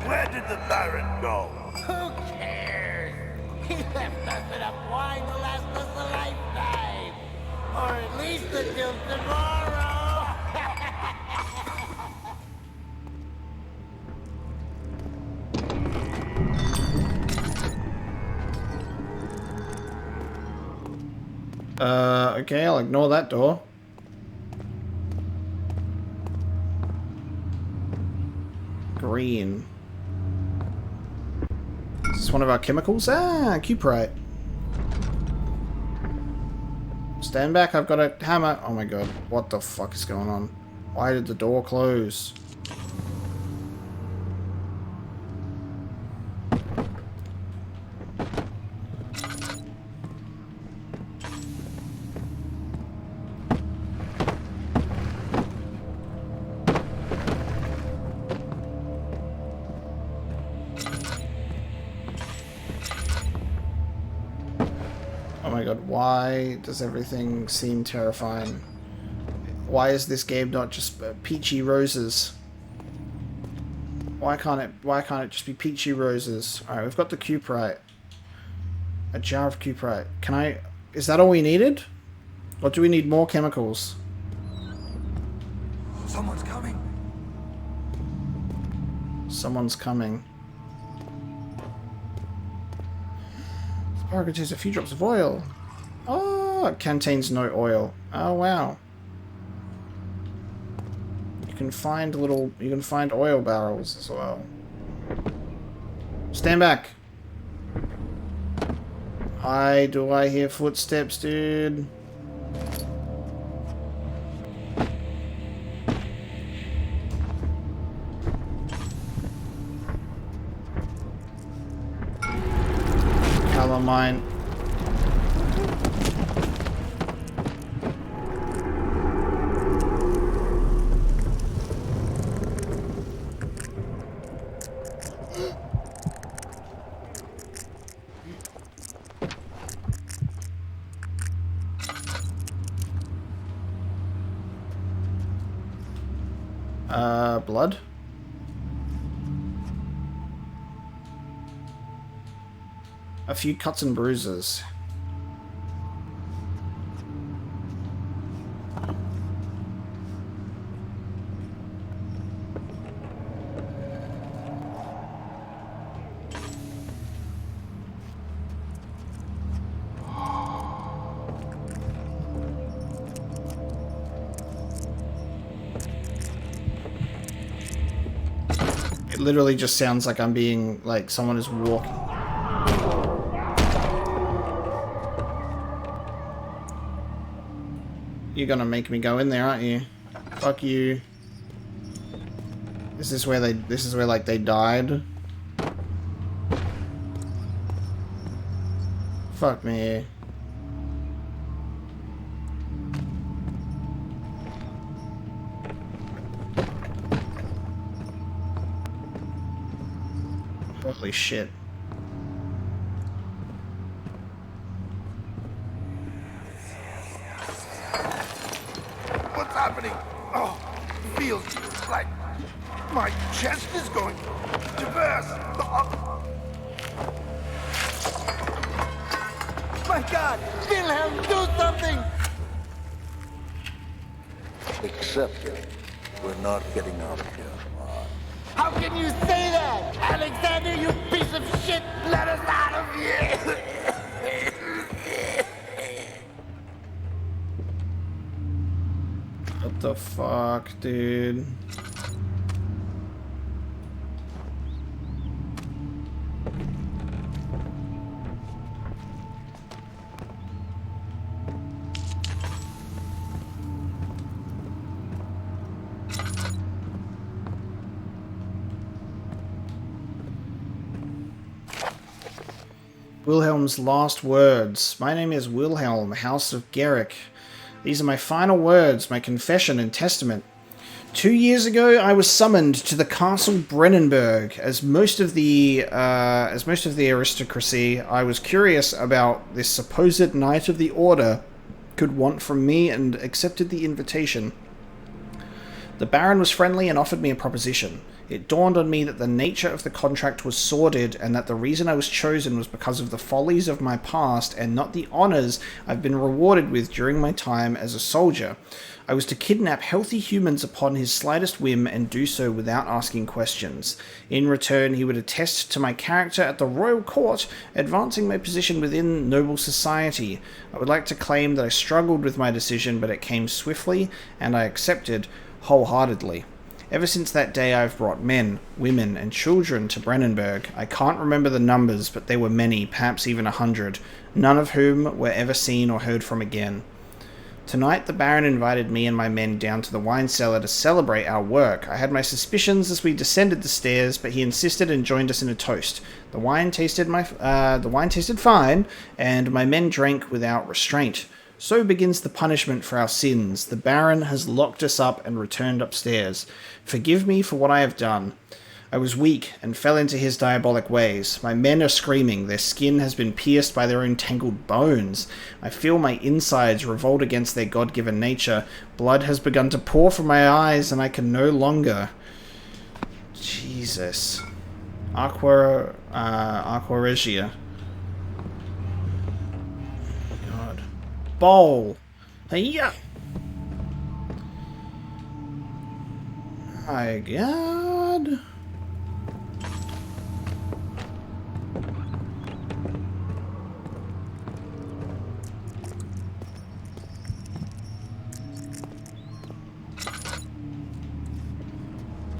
Where did the Baron go? Who cares? He left us enough wine to last us a lifetime. Or at least until tomorrow. Okay, I'll ignore that door. Green. Is this one of our chemicals? Ah, cuprite. Stand back, I've got a hammer. Oh my god, what the fuck is going on? Why did the door close? Oh my god, why does everything seem terrifying? Why is this game not just peachy roses? Why can't it just be peachy roses? Alright, we've got the cuprite. A jar of cuprite. Can I... Is that all we needed? Or do we need more chemicals? Someone's coming. Someone's coming. This bar contains a few drops of oil. Oh, it contains no oil. Oh, wow. You can find oil barrels as well. Stand back. Do I hear footsteps, dude? Calamine. Blood? A few cuts and bruises. It literally just sounds like I'm being, like, someone is walking. You're gonna make me go in there, aren't you? Fuck you. Is this where like they died? Fuck me. Holy shit. What's happening? Oh, feels like my chest is going to burst. My God! Wilhelm, do something! Accept it. We're not getting out of here. How can you say that? Alexander, you piece of shit! Let us out of here! What the fuck, dude? Wilhelm's last words. My name is Wilhelm, House of Garrick. These are my final words, my confession and testament. 2 years ago, I was summoned to the Castle Brennenburg. As most of the aristocracy, I was curious about this supposed Knight of the Order could want from me and accepted the invitation. The Baron was friendly and offered me a proposition. It dawned on me that the nature of the contract was sordid and that the reason I was chosen was because of the follies of my past and not the honours I've been rewarded with during my time as a soldier. I was to kidnap healthy humans upon his slightest whim and do so without asking questions. In return, he would attest to my character at the royal court, advancing my position within noble society. I would like to claim that I struggled with my decision, but it came swiftly, and I accepted wholeheartedly. Ever since that day, I've brought men, women, and children to Brennenburg. I can't remember the numbers, but they were many, perhaps even 100, none of whom were ever seen or heard from again. Tonight, the Baron invited me and my men down to the wine cellar to celebrate our work. I had my suspicions as we descended the stairs, but he insisted and joined us in a toast. The wine tasted fine, and my men drank without restraint. So begins the punishment for our sins. The Baron has locked us up and returned upstairs. Forgive me for what I have done. I was weak and fell into his diabolic ways. My men are screaming. Their skin has been pierced by their own tangled bones. I feel my insides revolt against their God-given nature. Blood has begun to pour from my eyes, and I can no longer... Jesus. Aqua Regia. God. Bowl. Hiya! My God.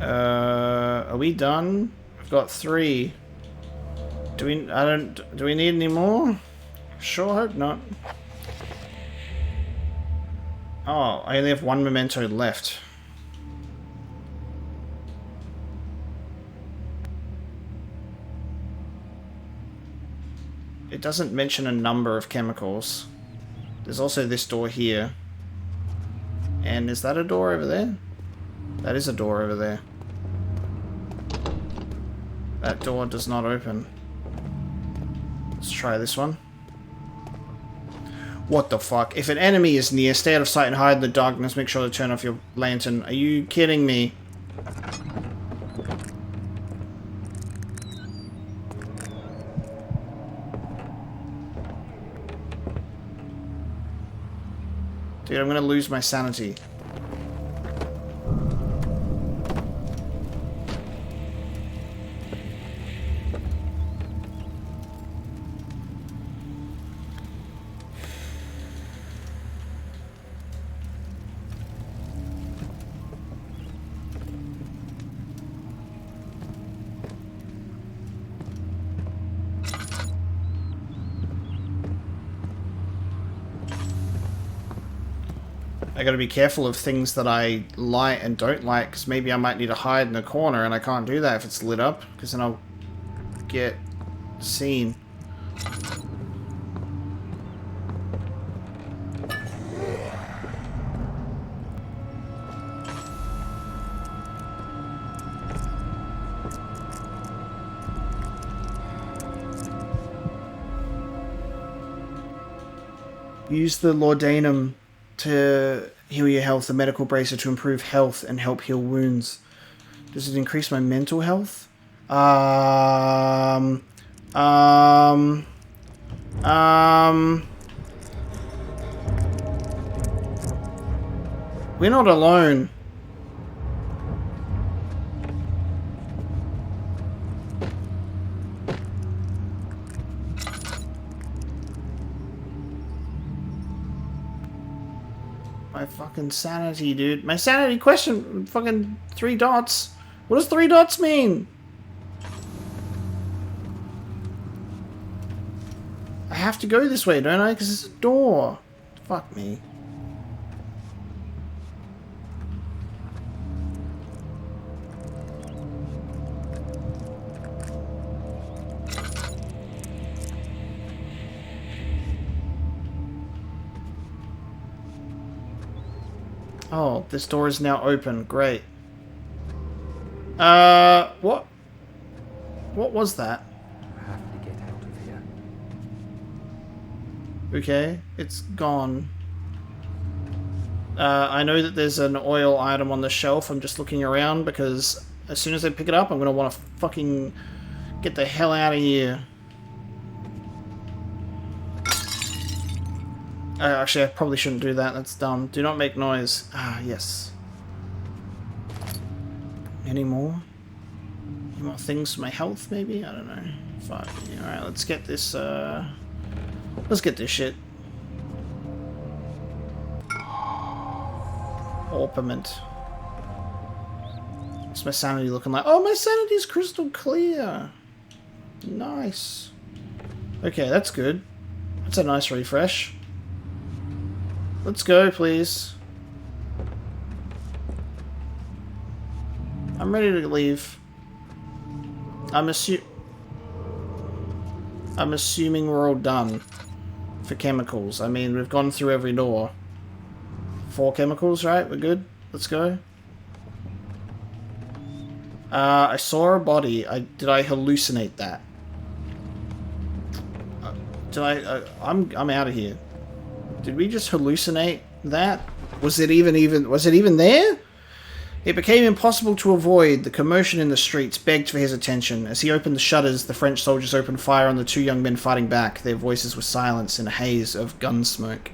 Are we done? We've got 3. Do we need any more? Sure hope not. Oh, I only have 1 memento left. It doesn't mention a number of chemicals. There's also this door here. And is that a door over there? That is a door over there. That door does not open. Let's try this one. What the fuck? If an enemy is near, stay out of sight and hide in the darkness. Make sure to turn off your lantern. Are you kidding me? Dude, I'm gonna lose my sanity. I gotta be careful of things that I like and don't like, because maybe I might need to hide in a corner, and I can't do that if it's lit up, because then I'll get seen. Use the laudanum to heal your health, the medical bracer to improve health and help heal wounds. Does it increase my mental health? We're not alone. My fucking sanity, dude. My sanity question, fucking 3 dots. What does 3 dots mean? I have to go this way, don't I? Because it's a door. Fuck me. Oh, this door is now open. Great. What? What was that? I have to get out of here. Okay, it's gone. I know that there's an oil item on the shelf. I'm just looking around because as soon as I pick it up, I'm going to want to fucking get the hell out of here. Actually, I probably shouldn't do that. That's dumb. Do not make noise. Ah, yes. Any more? Any more things for my health, maybe? I don't know. Fuck. Alright, let's get this, let's get this shit. Orpiment. What's my sanity looking like? Oh, my sanity's crystal clear! Nice. Okay, that's good. That's a nice refresh. Let's go, please. I'm ready to leave. I'm assuming we're all done for chemicals. I mean, we've gone through every door. 4 chemicals, right? We're good? Let's go. I saw a body. Did I hallucinate that? I'm out of here. Did we just hallucinate that? Was it even there? It became impossible to avoid. The commotion in the streets begged for his attention. As he opened the shutters, the French soldiers opened fire on the 2 young men fighting back. Their voices were silenced in a haze of gun smoke.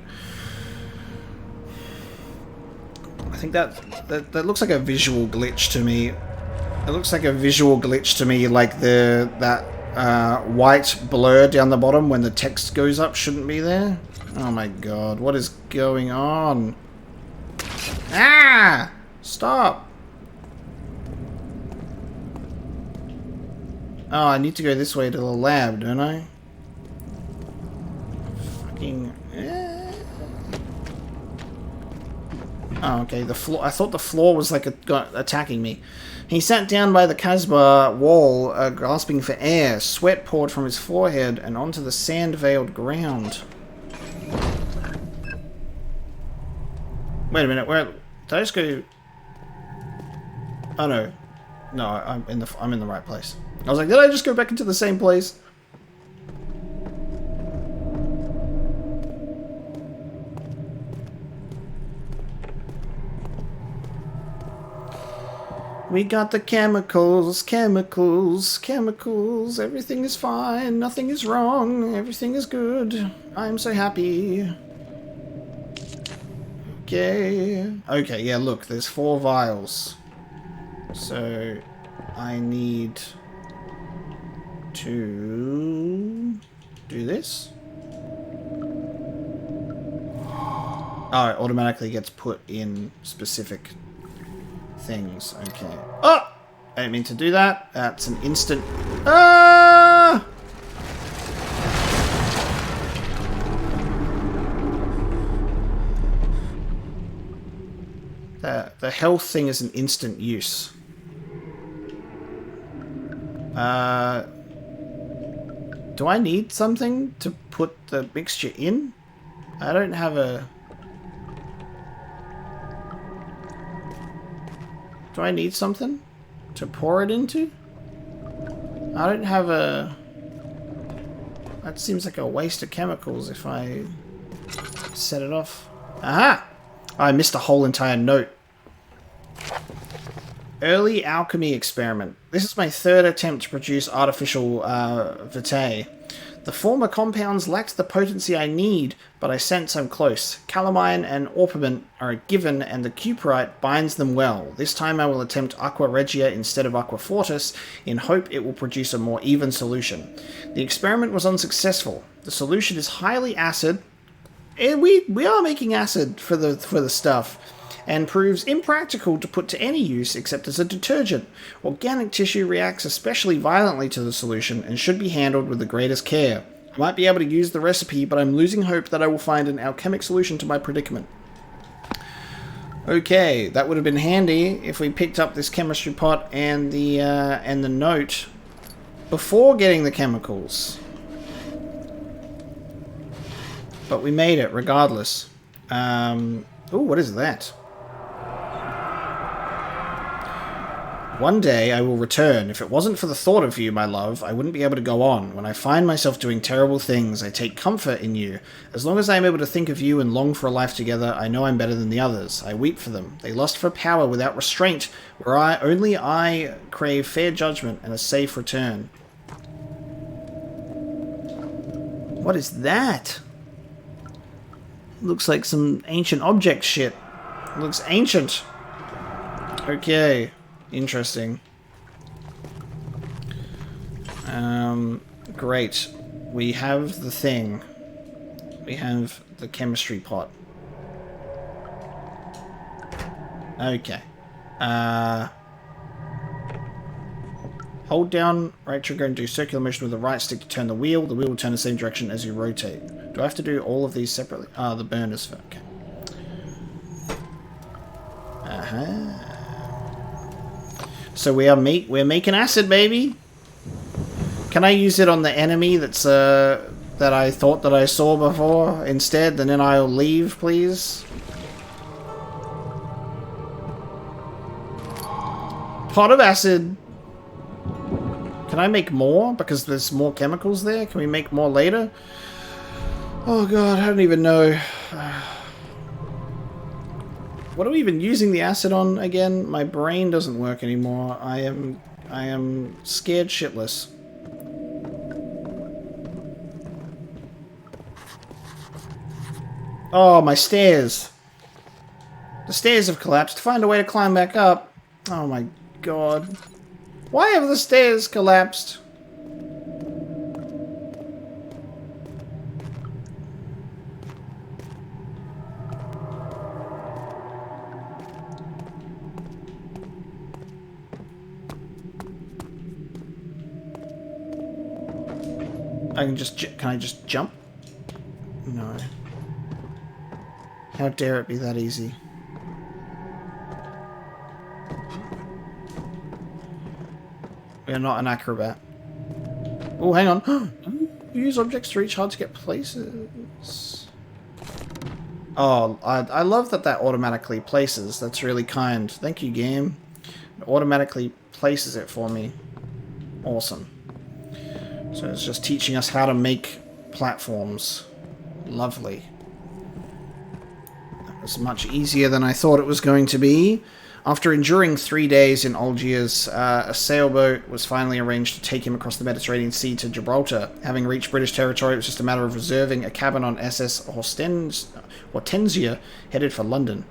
I think that looks like a visual glitch to me. It looks like a visual glitch to me, like that white blur down the bottom when the text goes up shouldn't be there. Oh my god, what is going on? Ah! Stop! Oh, I need to go this way to the lab, don't I? Fucking... Oh, okay, the floor... I thought the floor was like attacking me. He sat down by the Casbah wall, gasping for air. Sweat poured from his forehead and onto the sand-veiled ground. Wait a minute, where... Did I just go... Oh no. No, I'm in the right place. I was like, did I just go back into the same place? We got the chemicals, chemicals, chemicals. Everything is fine. Nothing is wrong. Everything is good. I'm so happy. Okay. Okay, yeah, look. There's 4 vials. So, I need to do this. Oh, it automatically gets put in specific things. Okay. Oh! I didn't mean to do that. That's an instant... Ah! The health thing is an instant use. Do I need something to put the mixture in? I don't have a... Do I need something to pour it into? I don't have a... That seems like a waste of chemicals if I set it off. Aha! I missed a whole entire note. Early alchemy experiment. This is my 3rd attempt to produce artificial vitae. The former compounds lacked the potency I need, but I sense I'm close. Calamine and orpiment are a given, and the cuprite binds them well. This time I will attempt aqua regia instead of aqua fortis, in hope it will produce a more even solution. The experiment was unsuccessful. The solution is highly acid, and we are making acid for the stuff, and proves impractical to put to any use except as a detergent. Organic tissue reacts especially violently to the solution and should be handled with the greatest care. I might be able to use the recipe, but I'm losing hope that I will find an alchemic solution to my predicament. Okay, that would have been handy if we picked up this chemistry pot and the note before getting the chemicals. But we made it regardless. Ooh, what is that? One day I will return. If it wasn't for the thought of you, my love, I wouldn't be able to go on. When I find myself doing terrible things, I take comfort in you. As long as I am able to think of you and long for a life together, I know I'm better than the others. I weep for them. They lust for power without restraint, where only I crave fair judgment and a safe return. What is that? Looks like some ancient object shit. Looks ancient. Okay. Interesting. Great. We have the thing. We have the chemistry pot. Okay. Hold down right trigger and do circular motion with the right stick to turn the wheel. The wheel will turn the same direction as you rotate. Do I have to do all of these separately? Ah, the burners for... Okay. So we're making acid, baby. Can I use it on the enemy that's that I thought that I saw before instead, and then I'll leave, please? Pot of acid. Can I make more? Because there's more chemicals there? Can we make more later? Oh god, I don't even know. What are we even using the acid on again? My brain doesn't work anymore. I am scared shitless. Oh, my stairs. The stairs have collapsed. Find a way to climb back up. Oh my god. Why have the stairs collapsed? Can I just jump? No. How dare it be that easy? We are not an acrobat. Oh, hang on. Use objects to reach hard to get places. Oh, I love that automatically places. That's really kind. Thank you, game. It automatically places it for me. Awesome. So it's just teaching us how to make platforms. Lovely. That was much easier than I thought it was going to be. After enduring 3 days in Algiers, a sailboat was finally arranged to take him across the Mediterranean Sea to Gibraltar. Having reached British territory, it was just a matter of reserving a cabin on SS Hortensia, headed for London.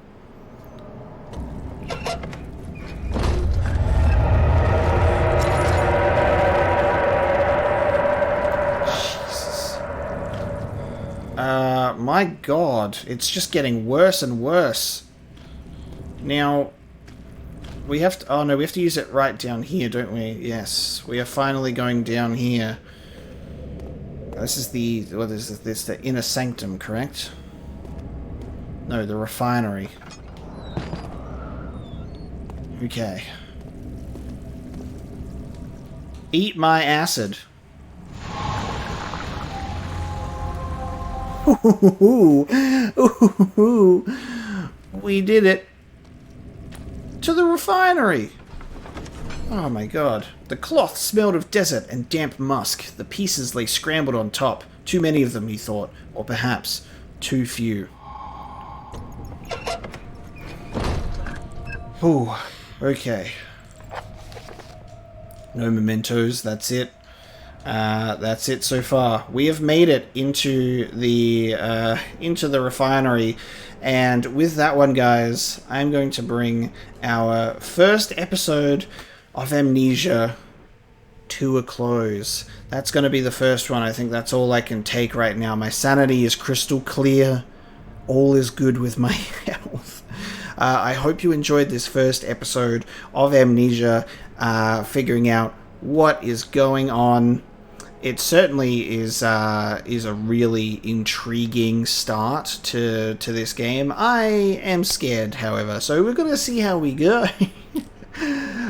My god, it's just getting worse and worse. Now, we have to... Oh no, we have to use it right down here, don't we? Yes, we are finally going down here. This is the... What is this? The inner sanctum, correct? No, the refinery. Okay. Eat my acid. We did it to the refinery. Oh my god. The cloth smelled of desert and damp musk. The pieces lay scrambled on top. Too many of them, he thought. Or perhaps too few. Ooh. Okay. No mementos. That's it. That's it so far. We have made it into the refinery, and with that one, guys, I'm going to bring our first episode of Amnesia to a close. That's going to be the first one. I think that's all I can take right now. My sanity is crystal clear. All is good with my health. I hope you enjoyed this first episode of Amnesia, figuring out what is going on. It certainly is a really intriguing start to this game. I am scared, however, so we're going to see how we go.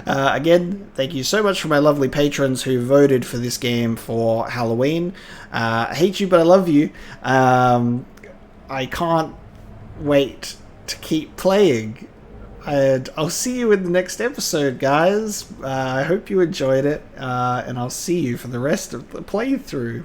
Again, thank you so much for my lovely patrons who voted for this game for Halloween. I hate you, but I love you. I can't wait to keep playing. And I'll see you in the next episode, guys. I hope you enjoyed it, and I'll see you for the rest of the playthrough.